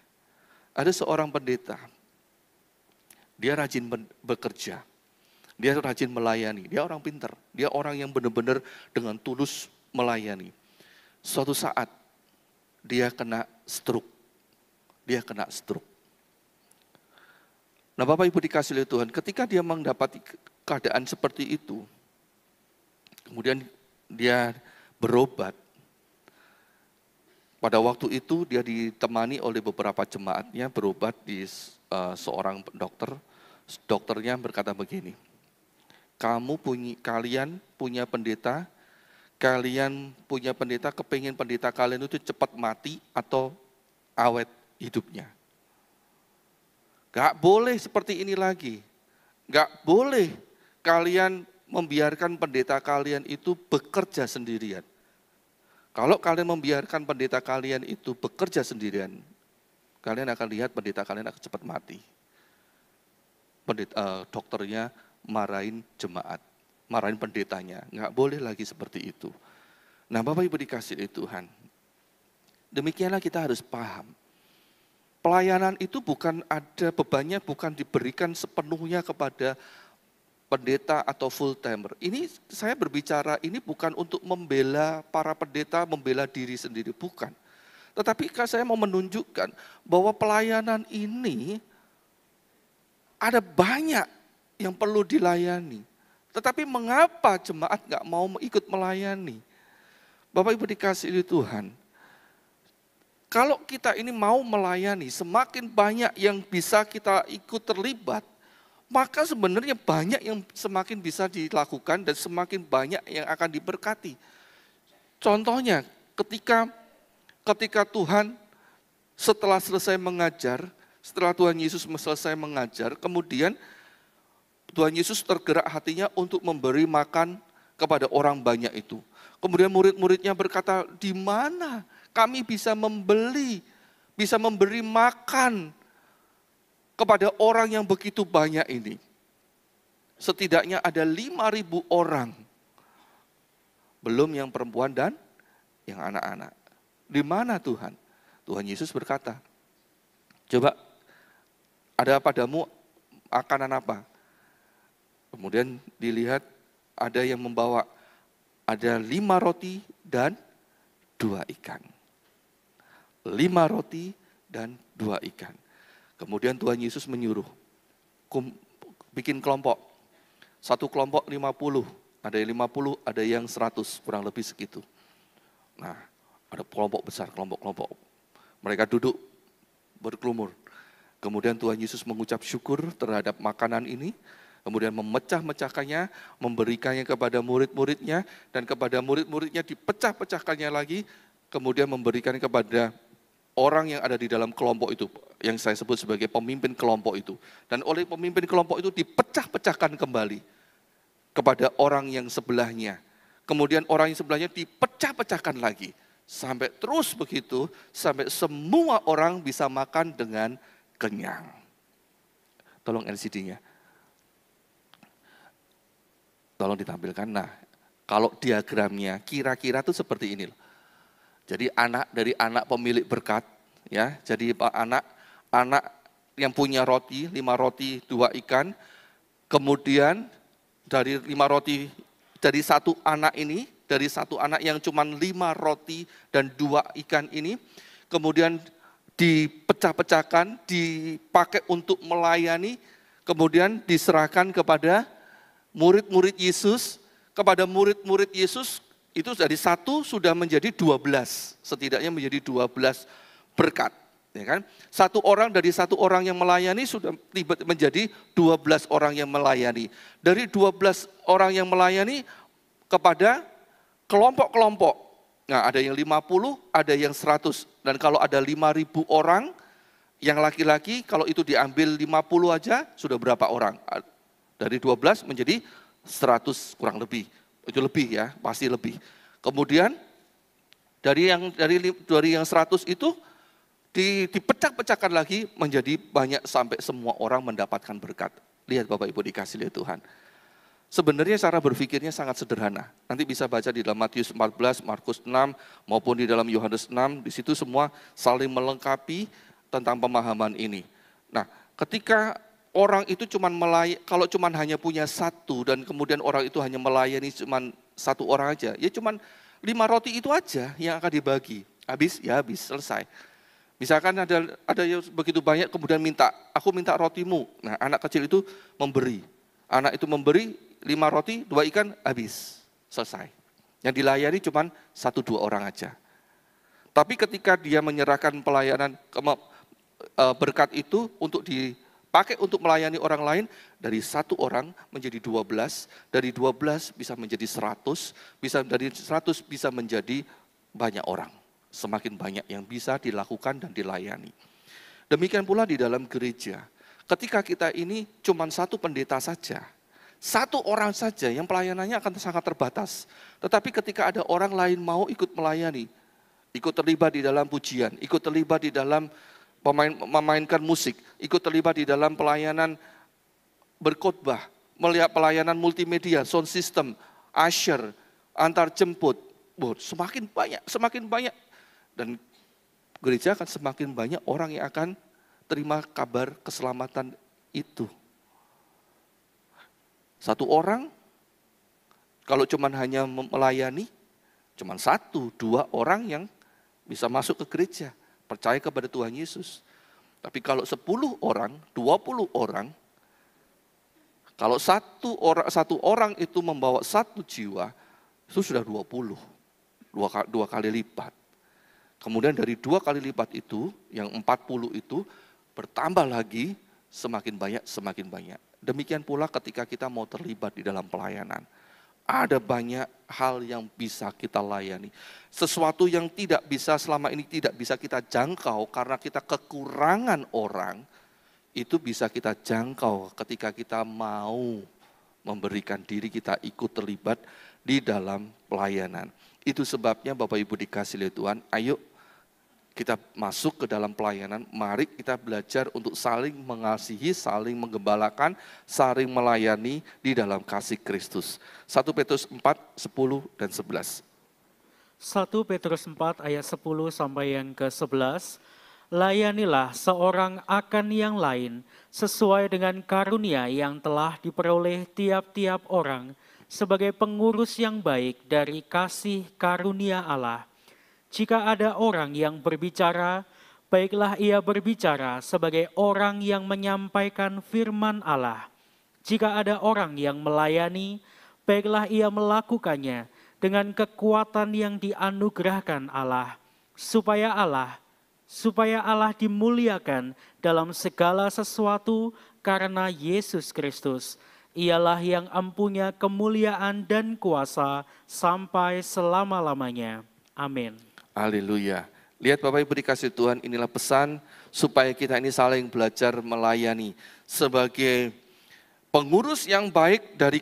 Ada seorang pendeta. Dia rajin bekerja. Dia rajin melayani. Dia orang pintar. Dia orang yang benar-benar dengan tulus melayani. Suatu saat dia kena stroke. Nah, Bapak Ibu dikasih oleh Tuhan, ketika dia mendapati keadaan seperti itu, kemudian dia berobat. Pada waktu itu dia ditemani oleh beberapa jemaatnya berobat di seorang dokter. Dokternya berkata begini, kalian punya pendeta, kepingin pendeta kalian itu cepat mati atau awet hidupnya. Gak boleh seperti ini lagi. Gak boleh kalian membiarkan pendeta kalian itu bekerja sendirian. Kalau kalian membiarkan pendeta kalian itu bekerja sendirian, kalian akan lihat pendeta kalian akan cepat mati. Dokternya marahin jemaat, marahin pendetanya. Nggak boleh lagi seperti itu. Nah, Bapak Ibu dikasih oleh Tuhan, demikianlah kita harus paham. Pelayanan itu bukan ada bebannya, bukan diberikan sepenuhnya kepada pendeta atau full timer. Ini saya berbicara, ini bukan untuk membela para pendeta, membela diri sendiri, bukan. Tetapi saya mau menunjukkan bahwa pelayanan ini ada banyak yang perlu dilayani. Tetapi mengapa jemaat nggak mau ikut melayani? Bapak Ibu dikasih oleh Tuhan, kalau kita ini mau melayani, semakin banyak yang bisa kita ikut terlibat, maka sebenarnya banyak yang semakin bisa dilakukan dan semakin banyak yang akan diberkati. Contohnya, ketika Tuhan setelah selesai mengajar, setelah Tuhan Yesus selesai mengajar, kemudian Tuhan Yesus tergerak hatinya untuk memberi makan kepada orang banyak itu. Kemudian murid-muridnya berkata, di mana kami bisa memberi makan kepada orang yang begitu banyak ini? Setidaknya ada 5.000 orang. Belum yang perempuan dan yang anak-anak. Di mana Tuhan? Tuhan Yesus berkata, coba ada padamu makanan apa? Kemudian dilihat ada yang membawa, ada 5 roti dan 2 ikan. 5 roti dan 2 ikan. Kemudian Tuhan Yesus menyuruh, bikin kelompok. Satu kelompok 50, ada yang 50, ada yang 100, kurang lebih segitu. Nah, ada kelompok besar, kelompok-kelompok. Mereka duduk berkelumur. Kemudian Tuhan Yesus mengucap syukur terhadap makanan ini, kemudian memecah-mecahkannya, memberikannya kepada murid-muridnya, dan kepada murid-muridnya dipecah-pecahkannya lagi, kemudian memberikan kepada orang yang ada di dalam kelompok itu, yang saya sebut sebagai pemimpin kelompok itu. Dan oleh pemimpin kelompok itu dipecah-pecahkan kembali kepada orang yang sebelahnya. Kemudian orang yang sebelahnya dipecah-pecahkan lagi. Sampai terus begitu, sampai semua orang bisa makan dengan kenyang. Tolong LCD-nya. Tolong ditampilkan. Nah, kalau diagramnya kira-kira tuh seperti ini loh. Jadi dari anak pemilik berkat, ya. Jadi anak yang punya roti, 5 roti, 2 ikan. Kemudian dari 5 roti, dari satu anak ini, dari satu anak yang cuma 5 roti dan 2 ikan ini, kemudian dipecah-pecahkan, dipakai untuk melayani, kemudian diserahkan kepada murid-murid Yesus. Kepada murid-murid Yesus itu dari 1 sudah menjadi 12, setidaknya menjadi 12 berkat. Ya kan? Dari satu orang yang melayani sudah menjadi 12 orang yang melayani. Dari 12 orang yang melayani kepada kelompok-kelompok. Nah, ada yang 50, ada yang 100. Dan kalau ada 5.000 orang yang laki-laki, kalau itu diambil 50 aja sudah berapa orang? Dari 12 menjadi 100 kurang lebih. Itu lebih ya, pasti lebih. Kemudian dari yang 100 itu dipecah-pecahkan lagi menjadi banyak sampai semua orang mendapatkan berkat. Lihat Bapak Ibu dikasih oleh Tuhan. Sebenarnya cara berpikirnya sangat sederhana. Nanti bisa baca di dalam Matius 14, Markus 6 maupun di dalam Yohanes 6, di situ semua saling melengkapi tentang pemahaman ini. Nah, ketika orang itu kalau hanya punya 1 dan kemudian orang itu hanya melayani cuma 1 orang aja, ya cuma 5 roti itu aja yang akan dibagi. Habis, ya habis, selesai. Misalkan ada yang begitu banyak kemudian aku minta rotimu. Nah, anak kecil itu memberi. Anak itu memberi 5 roti, 2 ikan, habis, selesai. Yang dilayani cuma 1-2 orang aja. Tapi ketika dia menyerahkan pelayanan berkat itu untuk dipakai untuk melayani orang lain, dari 1 orang menjadi 12, dari 12 bisa menjadi 100, dari 100 bisa menjadi banyak orang. Semakin banyak yang bisa dilakukan dan dilayani. Demikian pula di dalam gereja. Ketika kita ini cuma 1 pendeta saja, 1 orang saja yang pelayanannya akan sangat terbatas. Tetapi ketika ada orang lain mau ikut melayani, ikut terlibat di dalam pujian, ikut terlibat di dalam memainkan musik, ikut terlibat di dalam pelayanan berkhotbah, melihat pelayanan multimedia, sound system, usher, antar jemput, semakin banyak. Dan gereja akan semakin banyak orang yang akan terima kabar keselamatan itu. 1 orang, kalau cuma hanya melayani, cuma 1-2 orang yang bisa masuk ke gereja, percaya kepada Tuhan Yesus. Tapi kalau 10 orang, 20 orang, kalau satu orang itu membawa 1 jiwa, itu sudah 20, 2 kali lipat. Kemudian dari 2 kali lipat itu, yang 40 itu, bertambah lagi, semakin banyak. Demikian pula ketika kita mau terlibat di dalam pelayanan. Ada banyak hal yang bisa kita layani. Sesuatu yang selama ini tidak bisa kita jangkau karena kita kekurangan orang, itu bisa kita jangkau ketika kita mau memberikan diri kita ikut terlibat di dalam pelayanan. Itu sebabnya Bapak Ibu dikasih oleh Tuhan, ayo kita masuk ke dalam pelayanan, mari kita belajar untuk saling mengasihi, saling menggembalakan, saling melayani di dalam kasih Kristus. 1 Petrus 4, 10 dan 11. 1 Petrus 4 ayat 10 sampai yang ke-11. Layanilah seorang akan yang lain sesuai dengan karunia yang telah diperoleh tiap-tiap orang sebagai pengurus yang baik dari kasih karunia Allah. Jika ada orang yang berbicara, baiklah ia berbicara sebagai orang yang menyampaikan firman Allah. Jika ada orang yang melayani, baiklah ia melakukannya dengan kekuatan yang dianugerahkan Allah, supaya Allah dimuliakan dalam segala sesuatu karena Yesus Kristus. Ialah yang empunya kemuliaan dan kuasa sampai selama-lamanya. Amin. Haleluya. Lihat Bapak Ibu dikasih Tuhan, inilah pesan supaya kita ini saling belajar melayani. Sebagai Pengurus yang baik dari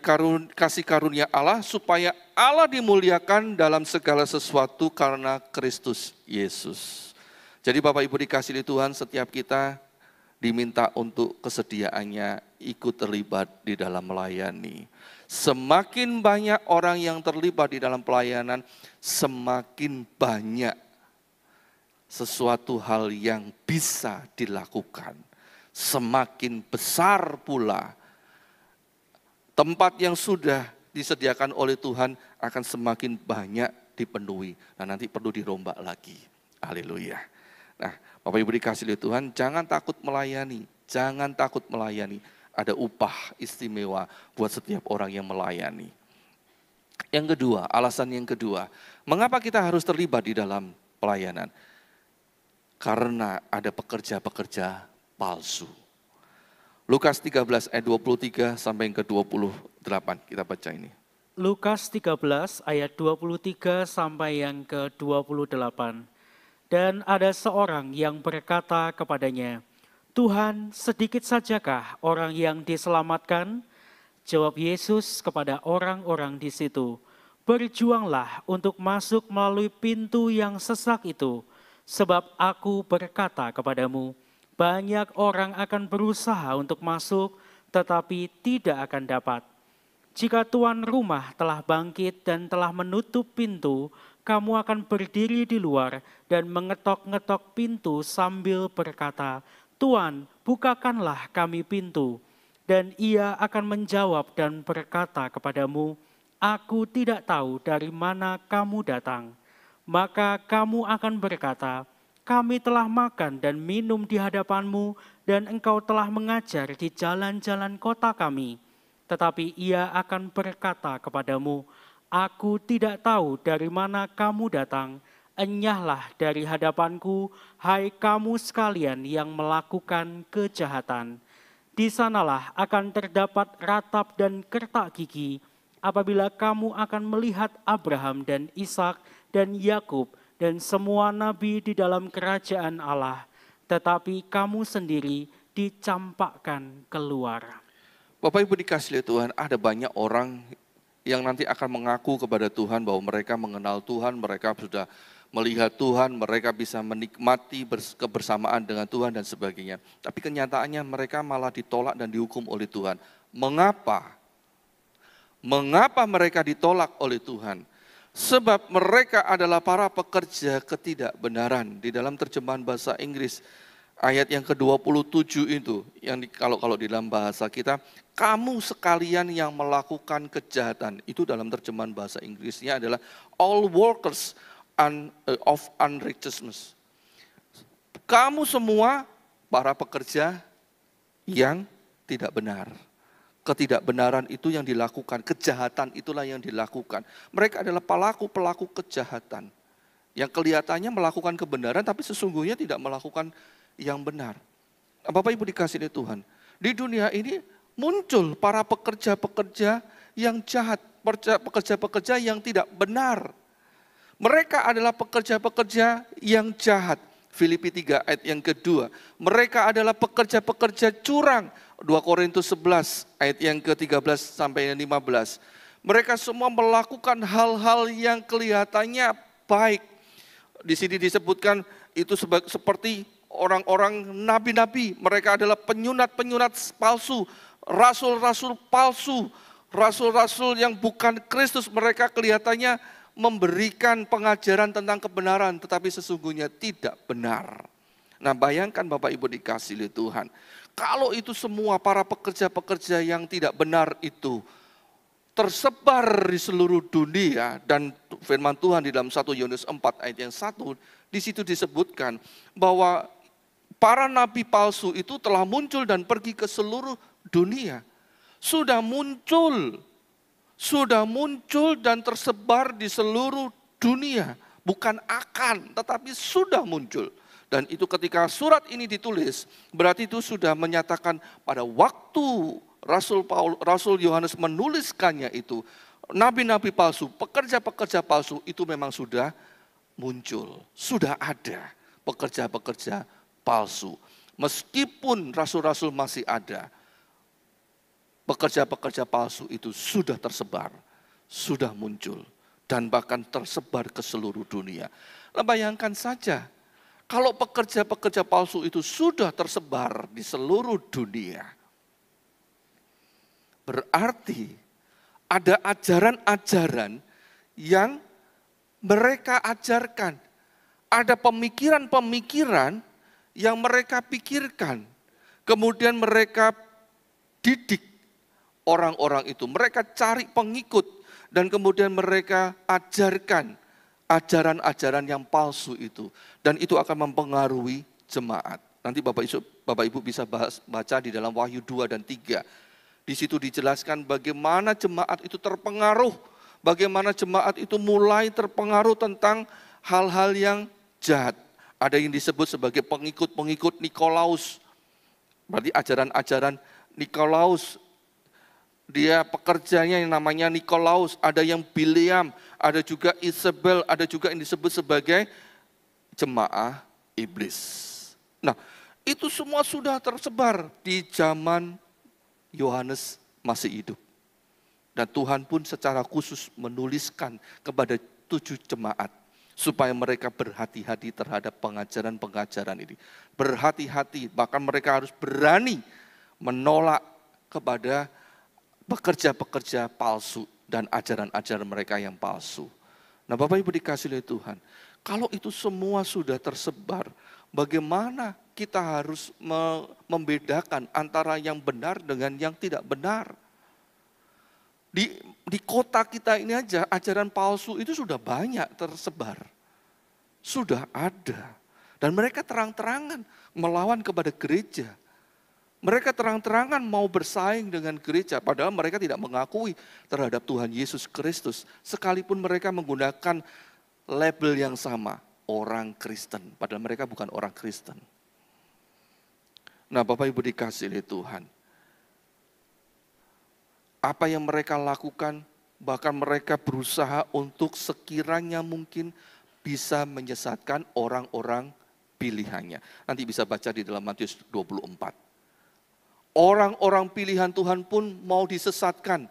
kasih karunia Allah supaya Allah dimuliakan dalam segala sesuatu karena Kristus Yesus. Jadi Bapak Ibu dikasihi Tuhan, setiap kita diminta untuk kesediaannya ikut terlibat di dalam melayani. Semakin banyak orang yang terlibat di dalam pelayanan, semakin banyak sesuatu hal yang bisa dilakukan. Semakin besar pula tempat yang sudah disediakan oleh Tuhan akan semakin banyak dipenuhi. Nah, nanti perlu dirombak lagi. Haleluya. Nah, Bapak Ibu dikasihi oleh Tuhan, jangan takut melayani. Jangan takut melayani. Ada upah istimewa buat setiap orang yang melayani. Yang kedua, alasan yang kedua, mengapa kita harus terlibat di dalam pelayanan? Karena ada pekerja-pekerja palsu. Lukas 13 ayat 23 sampai yang ke-28, kita baca ini. Lukas 13 ayat 23 sampai yang ke-28. Dan ada seorang yang berkata kepadanya, Tuhan, sedikit sajakah orang yang diselamatkan? Jawab Yesus kepada orang-orang di situ, berjuanglah untuk masuk melalui pintu yang sesak itu, sebab aku berkata kepadamu, banyak orang akan berusaha untuk masuk, tetapi tidak akan dapat. Jika tuan rumah telah bangkit dan telah menutup pintu, kamu akan berdiri di luar dan mengetok-ngetok pintu sambil berkata, Tuan, bukakanlah kami pintu. Dan ia akan menjawab dan berkata kepadamu, aku tidak tahu dari mana kamu datang. Maka kamu akan berkata, kami telah makan dan minum di hadapanmu dan engkau telah mengajar di jalan-jalan kota kami. Tetapi ia akan berkata kepadamu, aku tidak tahu dari mana kamu datang, enyahlah dari hadapanku, hai kamu sekalian yang melakukan kejahatan. Di sanalah akan terdapat ratap dan kertak gigi, apabila kamu akan melihat Abraham dan Ishak dan Yakub dan semua nabi di dalam kerajaan Allah, tetapi kamu sendiri dicampakkan keluar. Bapak Ibu dikasihi Tuhan, ada banyak orang yang nanti akan mengaku kepada Tuhan bahwa mereka mengenal Tuhan, mereka sudah melihat Tuhan, mereka bisa menikmati kebersamaan dengan Tuhan dan sebagainya. Tapi kenyataannya mereka malah ditolak dan dihukum oleh Tuhan. Mengapa? Mengapa mereka ditolak oleh Tuhan? Sebab mereka adalah para pekerja ketidakbenaran. Di dalam terjemahan bahasa Inggris, ayat yang ke-27 itu, yang kalau di dalam bahasa kita, kamu sekalian yang melakukan kejahatan. Itu dalam terjemahan bahasa Inggrisnya adalah all workers of unrighteousness. Kamu semua para pekerja yang tidak benar. Ketidakbenaran itu yang dilakukan, kejahatan itulah yang dilakukan. Mereka adalah pelaku-pelaku kejahatan yang kelihatannya melakukan kebenaran tapi sesungguhnya tidak melakukan yang benar. Bapak Ibu dikasihi Tuhan, di dunia ini muncul para pekerja-pekerja yang jahat, pekerja-pekerja yang tidak benar. Mereka adalah pekerja-pekerja yang jahat. Filipi 3 ayat yang kedua. Mereka adalah pekerja-pekerja curang. 2 Korintus 11 ayat yang ke-13 sampai yang 15. Mereka semua melakukan hal-hal yang kelihatannya baik. Di sini disebutkan itu seperti orang-orang nabi-nabi. Mereka adalah penyunat-penyunat palsu, rasul-rasul palsu, rasul-rasul yang bukan Kristus. Mereka kelihatannya memberikan pengajaran tentang kebenaran, tetapi sesungguhnya tidak benar. Nah, bayangkan Bapak Ibu dikasihi Tuhan, kalau itu semua para pekerja-pekerja yang tidak benar itu tersebar di seluruh dunia, dan firman Tuhan di dalam 1 Yohanes 4 ayat yang 1, di situ disebutkan bahwa para nabi palsu itu telah muncul dan pergi ke seluruh dunia. Sudah muncul dan tersebar di seluruh dunia. Bukan akan, tetapi sudah muncul. Dan itu ketika surat ini ditulis, berarti itu sudah menyatakan pada waktu Rasul Yohanes menuliskannya itu, nabi-nabi palsu, pekerja-pekerja palsu itu memang sudah muncul. Sudah ada pekerja-pekerja palsu. Meskipun rasul-rasul masih ada, pekerja-pekerja palsu itu sudah tersebar, sudah muncul, dan bahkan tersebar ke seluruh dunia. Nah, bayangkan saja, kalau pekerja-pekerja palsu itu sudah tersebar di seluruh dunia, berarti ada ajaran-ajaran yang mereka ajarkan. Ada pemikiran-pemikiran yang mereka pikirkan. Kemudian mereka didik orang-orang itu. Mereka cari pengikut dan kemudian mereka ajarkan ajaran-ajaran yang palsu itu. Dan itu akan mempengaruhi jemaat. Nanti Bapak Ibu bisa baca di dalam Wahyu 2 dan 3. Di situ dijelaskan bagaimana jemaat itu terpengaruh. Bagaimana jemaat itu mulai terpengaruh tentang hal-hal yang jahat. Ada yang disebut sebagai pengikut-pengikut Nikolaus. Berarti ajaran-ajaran Nikolaus. Dia pekerjanya yang namanya Nikolaus, ada yang Bileam, ada juga Isabel, ada juga yang disebut sebagai jemaah iblis. Nah, itu semua sudah tersebar di zaman Yohanes masih hidup. Dan Tuhan pun secara khusus menuliskan kepada 7 jemaat supaya mereka berhati-hati terhadap pengajaran-pengajaran ini. Berhati-hati, bahkan mereka harus berani menolak kepada pekerja-pekerja palsu dan ajaran-ajaran mereka yang palsu. Nah, Bapak Ibu dikasihi oleh Tuhan, kalau itu semua sudah tersebar, bagaimana kita harus membedakan antara yang benar dengan yang tidak benar? Di kota kita ini aja ajaran palsu itu sudah banyak tersebar. Sudah ada. Dan mereka terang-terangan melawan kepada gereja. Mereka terang-terangan mau bersaing dengan gereja, padahal mereka tidak mengakui terhadap Tuhan Yesus Kristus. Sekalipun mereka menggunakan label yang sama, orang Kristen, padahal mereka bukan orang Kristen. Nah, Bapak Ibu dikasihi oleh Tuhan, apa yang mereka lakukan, bahkan mereka berusaha untuk sekiranya mungkin bisa menyesatkan orang-orang pilihannya. Nanti bisa baca di dalam Matius 24. Orang-orang pilihan Tuhan pun mau disesatkan.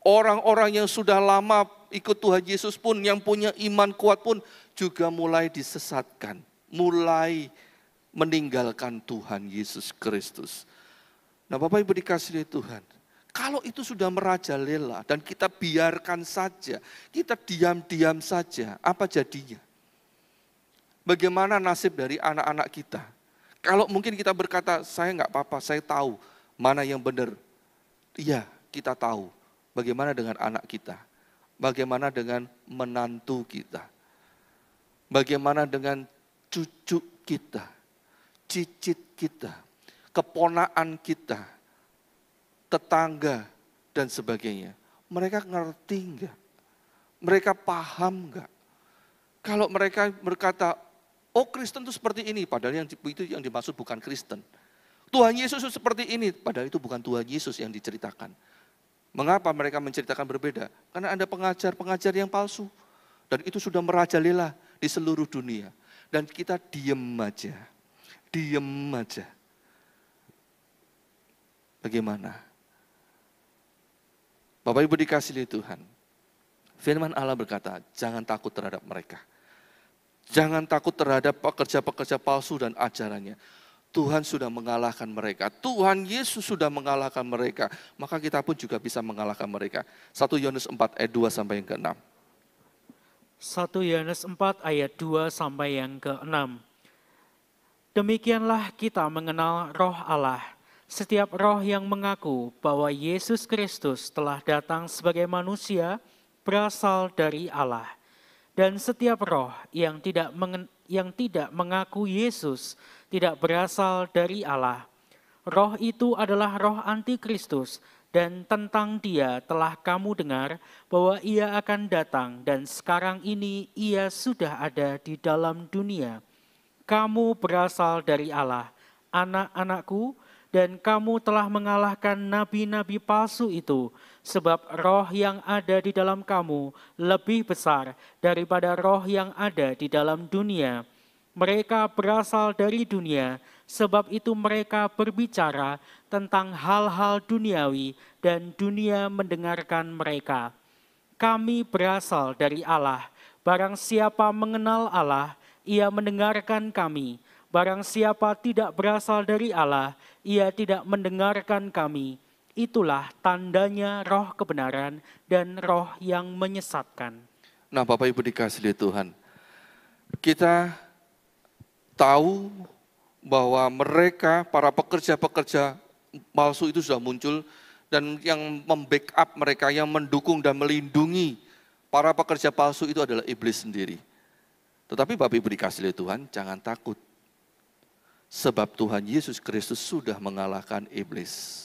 Orang-orang yang sudah lama ikut Tuhan Yesus pun, yang punya iman kuat pun juga mulai disesatkan. Mulai meninggalkan Tuhan Yesus Kristus. Nah, Bapak Ibu dikasihi Tuhan, kalau itu sudah merajalela dan kita biarkan saja, kita diam-diam saja, apa jadinya? Bagaimana nasib dari anak-anak kita? Kalau mungkin kita berkata, saya enggak apa-apa, saya tahu mana yang benar. Iya, kita tahu. Bagaimana dengan anak kita? Bagaimana dengan menantu kita? Bagaimana dengan cucu kita? Cicit kita? Keponaan kita? Tetangga? Dan sebagainya. Mereka ngerti enggak? Mereka paham enggak? Kalau mereka berkata, oh Kristen itu seperti ini, padahal itu yang dimaksud bukan Kristen. Tuhan Yesus itu seperti ini, padahal itu bukan Tuhan Yesus yang diceritakan. Mengapa mereka menceritakan berbeda? Karena ada pengajar-pengajar yang palsu. Dan itu sudah merajalela di seluruh dunia. Dan kita diem aja. Diem aja. Bagaimana? Bapak Ibu dikasihi Tuhan. Firman Allah berkata, jangan takut terhadap mereka. Jangan takut terhadap pekerja-pekerja palsu dan ajarannya. Tuhan sudah mengalahkan mereka. Tuhan Yesus sudah mengalahkan mereka. Maka kita pun juga bisa mengalahkan mereka. 1 Yohanes 4 ayat 2 sampai yang ke-6. 1 Yohanes 4 ayat 2 sampai yang ke-6. Demikianlah kita mengenal roh Allah. Setiap roh yang mengaku bahwa Yesus Kristus telah datang sebagai manusia berasal dari Allah. Dan setiap roh yang tidak mengaku Yesus tidak berasal dari Allah. Roh itu adalah roh antikristus, dan tentang dia telah kamu dengar bahwa ia akan datang, dan sekarang ini ia sudah ada di dalam dunia. Kamu berasal dari Allah, anak-anakku, dan kamu telah mengalahkan nabi-nabi palsu itu, sebab roh yang ada di dalam kamu lebih besar daripada roh yang ada di dalam dunia. Mereka berasal dari dunia, sebab itu mereka berbicara tentang hal-hal duniawi dan dunia mendengarkan mereka. Kami berasal dari Allah. Barang siapa mengenal Allah, ia mendengarkan kami. Barang siapa tidak berasal dari Allah, ia tidak mendengarkan kami. Itulah tandanya roh kebenaran dan roh yang menyesatkan. Nah, Bapak Ibu dikasihi Tuhan, kita tahu bahwa mereka, para pekerja-pekerja palsu itu sudah muncul, dan yang membackup mereka, yang mendukung dan melindungi para pekerja palsu itu adalah iblis sendiri. Tetapi Bapak Ibu dikasihi Tuhan, jangan takut. Sebab Tuhan Yesus Kristus sudah mengalahkan iblis.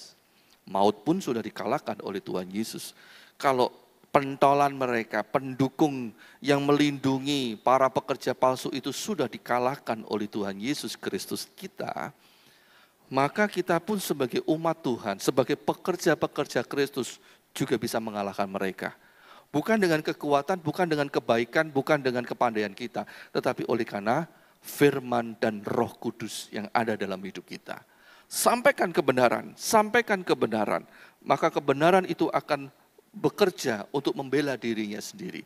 Maut pun sudah dikalahkan oleh Tuhan Yesus. Kalau pentolan mereka, pendukung yang melindungi para pekerja palsu itu sudah dikalahkan oleh Tuhan Yesus Kristus kita, maka kita pun sebagai umat Tuhan, sebagai pekerja-pekerja Kristus juga bisa mengalahkan mereka. Bukan dengan kekuatan, bukan dengan kebaikan, bukan dengan kepandaian kita, tetapi oleh karena firman dan Roh Kudus yang ada dalam hidup kita. Sampaikan kebenaran, maka kebenaran itu akan bekerja untuk membela dirinya sendiri.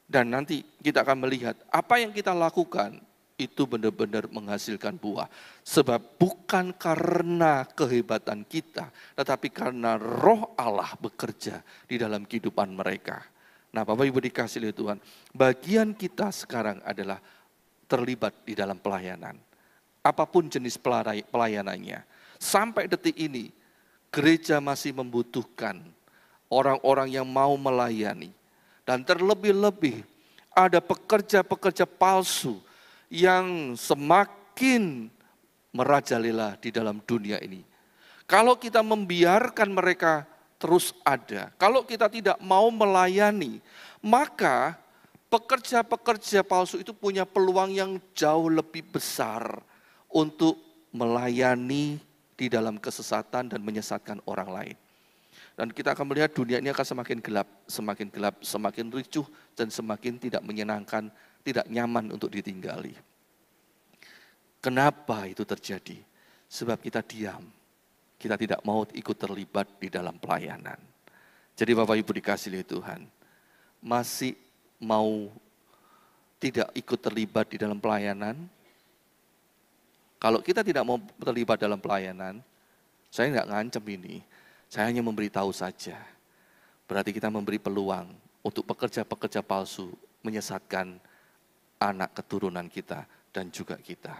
Dan nanti kita akan melihat apa yang kita lakukan itu benar-benar menghasilkan buah. Sebab bukan karena kehebatan kita, tetapi karena Roh Allah bekerja di dalam kehidupan mereka. Nah, Bapak Ibu dikasihi Tuhan, bagian kita sekarang adalah terlibat di dalam pelayanan. Apapun jenis pelayanannya. Sampai detik ini, gereja masih membutuhkan orang-orang yang mau melayani. Dan terlebih-lebih ada pekerja-pekerja palsu yang semakin merajalela di dalam dunia ini. Kalau kita membiarkan mereka terus ada, kalau kita tidak mau melayani, maka pekerja-pekerja palsu itu punya peluang yang jauh lebih besar untuk melayani di dalam kesesatan dan menyesatkan orang lain. Dan kita akan melihat dunia ini akan semakin gelap, semakin ricuh, dan semakin tidak menyenangkan, tidak nyaman untuk ditinggali. Kenapa itu terjadi? Sebab kita diam, kita tidak mau ikut terlibat di dalam pelayanan. Jadi Bapak Ibu dikasihi Tuhan, masih mau tidak ikut terlibat di dalam pelayanan? Kalau kita tidak mau terlibat dalam pelayanan, saya nggak ngancem ini, saya hanya memberitahu saja. Berarti kita memberi peluang untuk pekerja-pekerja palsu menyesatkan anak keturunan kita dan juga kita.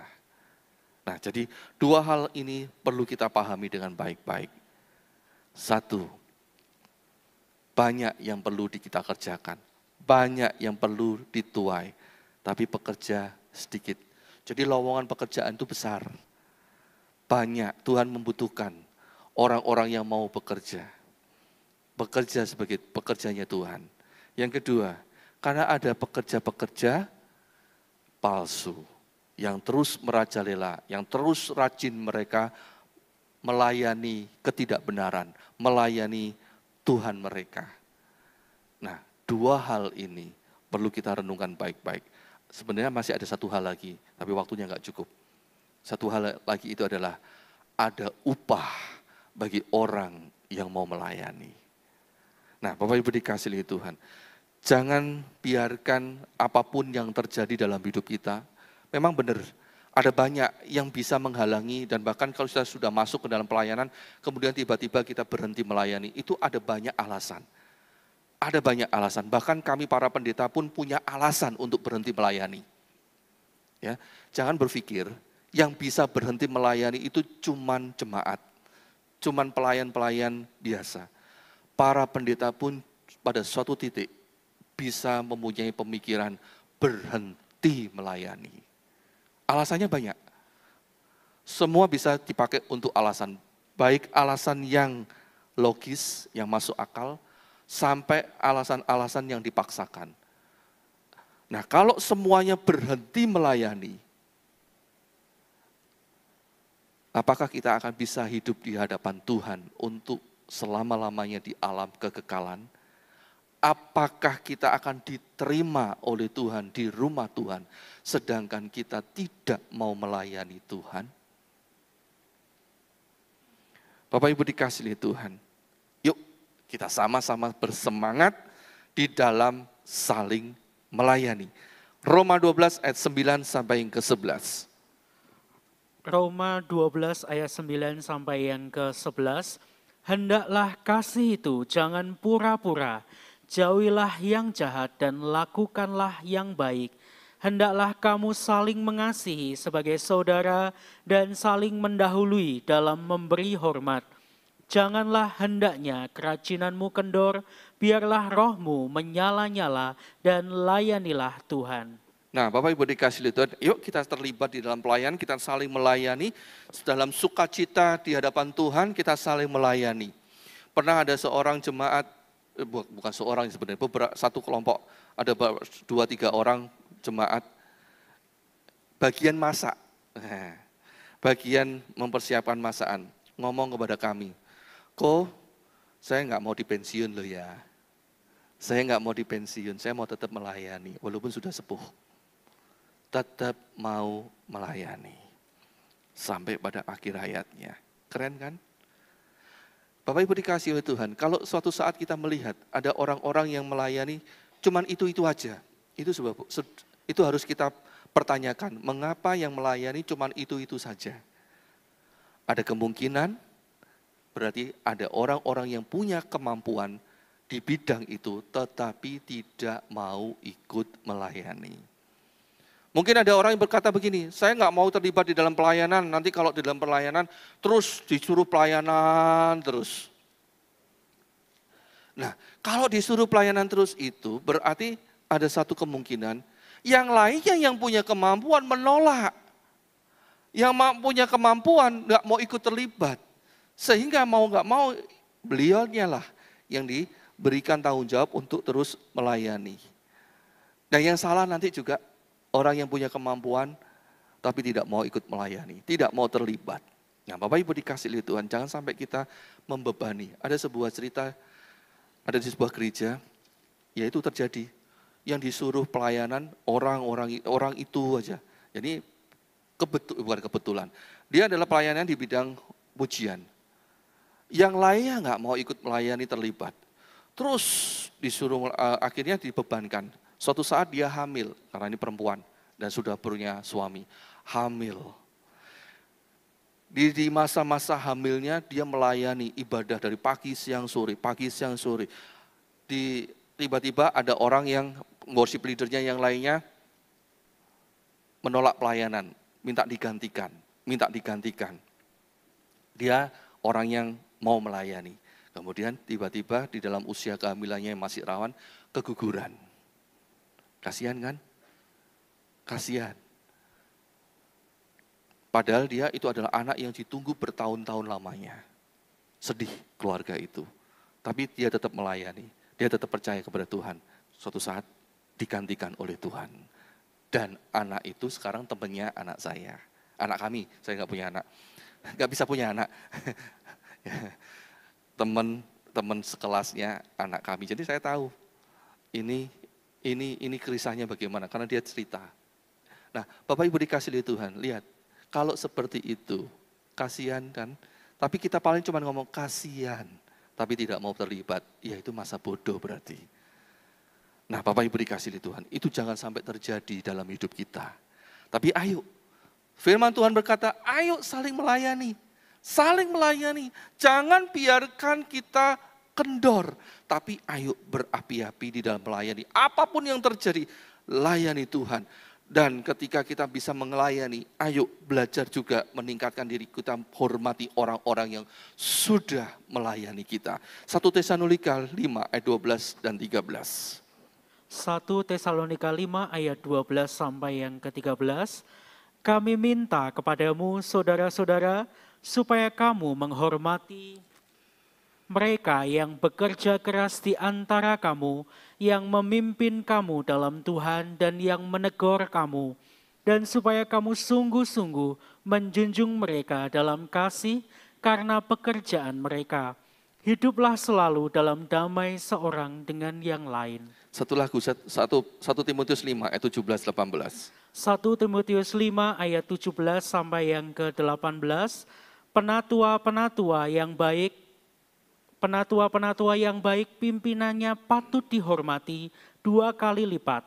Nah, jadi dua hal ini perlu kita pahami dengan baik-baik. Satu, banyak yang perlu kita kerjakan, banyak yang perlu dituai, tapi pekerja sedikit. Jadi lowongan pekerjaan itu besar. Banyak, Tuhan membutuhkan orang-orang yang mau bekerja. Bekerja sebagai pekerjanya Tuhan. Yang kedua, karena ada pekerja-pekerja palsu yang terus merajalela, yang terus rajin mereka melayani ketidakbenaran, melayani Tuhan mereka. Nah, dua hal ini perlu kita renungkan baik-baik. Sebenarnya masih ada satu hal lagi, tapi waktunya nggak cukup. Satu hal lagi itu adalah ada upah bagi orang yang mau melayani. Nah, Bapak Ibu dikasihi Tuhan, jangan biarkan apapun yang terjadi dalam hidup kita. Memang benar, ada banyak yang bisa menghalangi, dan bahkan kalau kita sudah masuk ke dalam pelayanan, kemudian tiba-tiba kita berhenti melayani, itu ada banyak alasan. Ada banyak alasan, bahkan kami para pendeta pun punya alasan untuk berhenti melayani. Ya, jangan berpikir yang bisa berhenti melayani itu cuman jemaat, cuman pelayan-pelayan biasa. Para pendeta pun pada suatu titik bisa mempunyai pemikiran berhenti melayani. Alasannya banyak. Semua bisa dipakai untuk alasan, baik alasan yang logis, yang masuk akal, sampai alasan-alasan yang dipaksakan. Nah, kalau semuanya berhenti melayani, apakah kita akan bisa hidup di hadapan Tuhan untuk selama-lamanya di alam kekekalan? apakah kita akan diterima oleh Tuhan di rumah Tuhan, sedangkan kita tidak mau melayani Tuhan? Bapak Ibu dikasihi Tuhan, yuk kita sama-sama bersemangat di dalam saling melayani. Roma 12 ayat 9 sampai yang ke-11. Roma 12 ayat 9 sampai yang ke-11. Hendaklah kasih itu jangan pura-pura, jauhilah yang jahat dan lakukanlah yang baik. Hendaklah kamu saling mengasihi sebagai saudara dan saling mendahului dalam memberi hormat. Janganlah hendaknya kerajinanmu kendor, biarlah rohmu menyala-nyala dan layanilah Tuhan. Nah, Bapak Ibu dikasihi Tuhan, yuk kita terlibat di dalam pelayanan, kita saling melayani, dalam sukacita di hadapan Tuhan kita saling melayani. Pernah ada seorang jemaat, bukan seorang sebenarnya, satu kelompok, ada 2-3 orang jemaat, bagian masak, bagian mempersiapkan masakan, ngomong kepada kami, "Ko, saya nggak mau dipensiun loh ya, saya nggak mau dipensiun, saya mau tetap melayani, walaupun sudah sepuh. Tetap mau melayani sampai pada akhir hayatnya." Keren kan? Bapak Ibu dikasihi oleh Tuhan, kalau suatu saat kita melihat ada orang-orang yang melayani cuman itu aja, itu harus kita pertanyakan, mengapa yang melayani cuman itu saja? Ada kemungkinan berarti ada orang-orang yang punya kemampuan di bidang itu tetapi tidak mau ikut melayani. Mungkin ada orang yang berkata begini, saya nggak mau terlibat di dalam pelayanan, nanti kalau di dalam pelayanan terus disuruh pelayanan terus. Nah, kalau disuruh pelayanan terus itu berarti ada satu kemungkinan, yang lainnya yang punya kemampuan menolak. Yang punya kemampuan nggak mau ikut terlibat. Sehingga mau nggak mau beliaunya lah yang diberikan tanggung jawab untuk terus melayani. Dan yang salah nanti juga orang yang punya kemampuan tapi tidak mau ikut melayani, tidak mau terlibat. Nah, Bapak Ibu dikasihi Tuhan, jangan sampai kita membebani. Ada sebuah cerita, ada di sebuah gereja, yaitu terjadi yang disuruh pelayanan orang itu aja. Jadi bukan kebetulan, dia adalah pelayanan di bidang pujian. Yang lainnya nggak mau ikut melayani terlibat. Terus disuruh akhirnya dibebankan. Suatu saat dia hamil, karena ini perempuan dan sudah punya suami, hamil. Di masa-masa hamilnya dia melayani ibadah dari pagi, siang, sore. Tiba-tiba ada orang yang worship leadernya yang lainnya menolak pelayanan, minta digantikan. Dia orang yang mau melayani. Kemudian tiba-tiba di dalam usia kehamilannya yang masih rawan, keguguran. Kasihan kan? Kasihan. Padahal dia itu adalah anak yang ditunggu bertahun-tahun lamanya. Sedih keluarga itu. Tapi dia tetap melayani. Dia tetap percaya kepada Tuhan. Suatu saat digantikan oleh Tuhan. Dan anak itu sekarang temannya anak saya. Anak kami, saya nggak punya anak. Nggak bisa punya anak. Teman sekelasnya anak kami. Jadi saya tahu ini kerisahnya bagaimana, karena dia cerita. Nah, Bapak Ibu dikasihi Tuhan, lihat, kalau seperti itu, kasihan kan? Tapi kita paling cuma ngomong kasihan, tapi tidak mau terlibat, ya itu masa bodoh berarti. Nah, Bapak Ibu dikasihi Tuhan, itu jangan sampai terjadi dalam hidup kita. Tapi ayo, firman Tuhan berkata, ayo saling melayani. Saling melayani, jangan biarkan kita kendor, tapi ayo berapi-api di dalam melayani. Apapun yang terjadi, layani Tuhan. Dan ketika kita bisa melayani, ayo belajar juga meningkatkan diri kita, hormati orang-orang yang sudah melayani kita. 1 Tesalonika 5 ayat 12 dan 13. 1 Tesalonika 5 ayat 12 sampai yang ke-13. Kami minta kepadamu saudara-saudara, supaya kamu menghormati mereka yang bekerja keras di antara kamu, yang memimpin kamu dalam Tuhan dan yang menegur kamu, dan supaya kamu sungguh-sungguh menjunjung mereka dalam kasih karena pekerjaan mereka. Hiduplah selalu dalam damai seorang dengan yang lain. Satu lagu 1 Timotius 5 ayat 17-18. 1 Timotius 5 ayat 17 sampai yang ke-18. Penatua-penatua yang baik pimpinannya patut dihormati 2 kali lipat,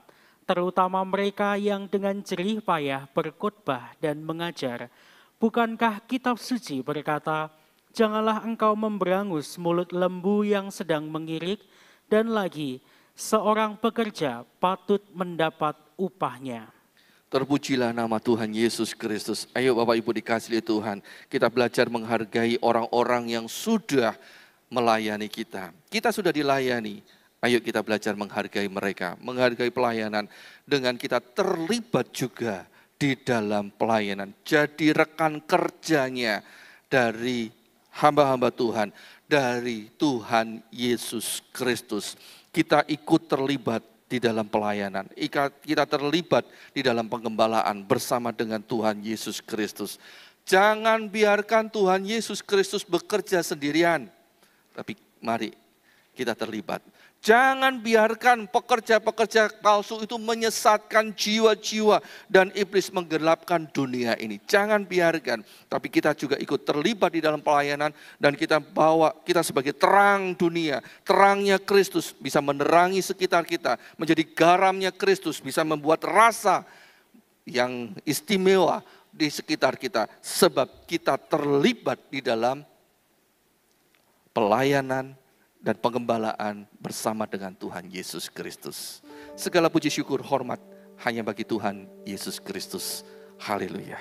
terutama mereka yang dengan jerih payah berkhotbah dan mengajar. Bukankah kitab suci berkata, janganlah engkau memberangus mulut lembu yang sedang mengirik, dan lagi, seorang pekerja patut mendapat upahnya. Terpujilah nama Tuhan Yesus Kristus. Ayo Bapak Ibu dikasihi Tuhan, kita belajar menghargai orang-orang yang sudah melayani kita. Kita sudah dilayani, ayo kita belajar menghargai mereka, menghargai pelayanan dengan kita terlibat juga di dalam pelayanan. Jadi rekan kerjanya dari hamba-hamba Tuhan, dari Tuhan Yesus Kristus. Kita ikut terlibat di dalam pelayanan, kita terlibat di dalam penggembalaan bersama dengan Tuhan Yesus Kristus. Jangan biarkan Tuhan Yesus Kristus bekerja sendirian, tapi mari kita terlibat. Jangan biarkan pekerja-pekerja palsu itu menyesatkan jiwa-jiwa dan iblis menggelapkan dunia ini. Jangan biarkan, tapi kita juga ikut terlibat di dalam pelayanan dan kita sebagai terang dunia, terangnya Kristus bisa menerangi sekitar kita, menjadi garamnya Kristus, bisa membuat rasa yang istimewa di sekitar kita sebab kita terlibat di dalam pelayanan dan penggembalaan bersama dengan Tuhan Yesus Kristus. Segala puji syukur hormat hanya bagi Tuhan Yesus Kristus. Haleluya.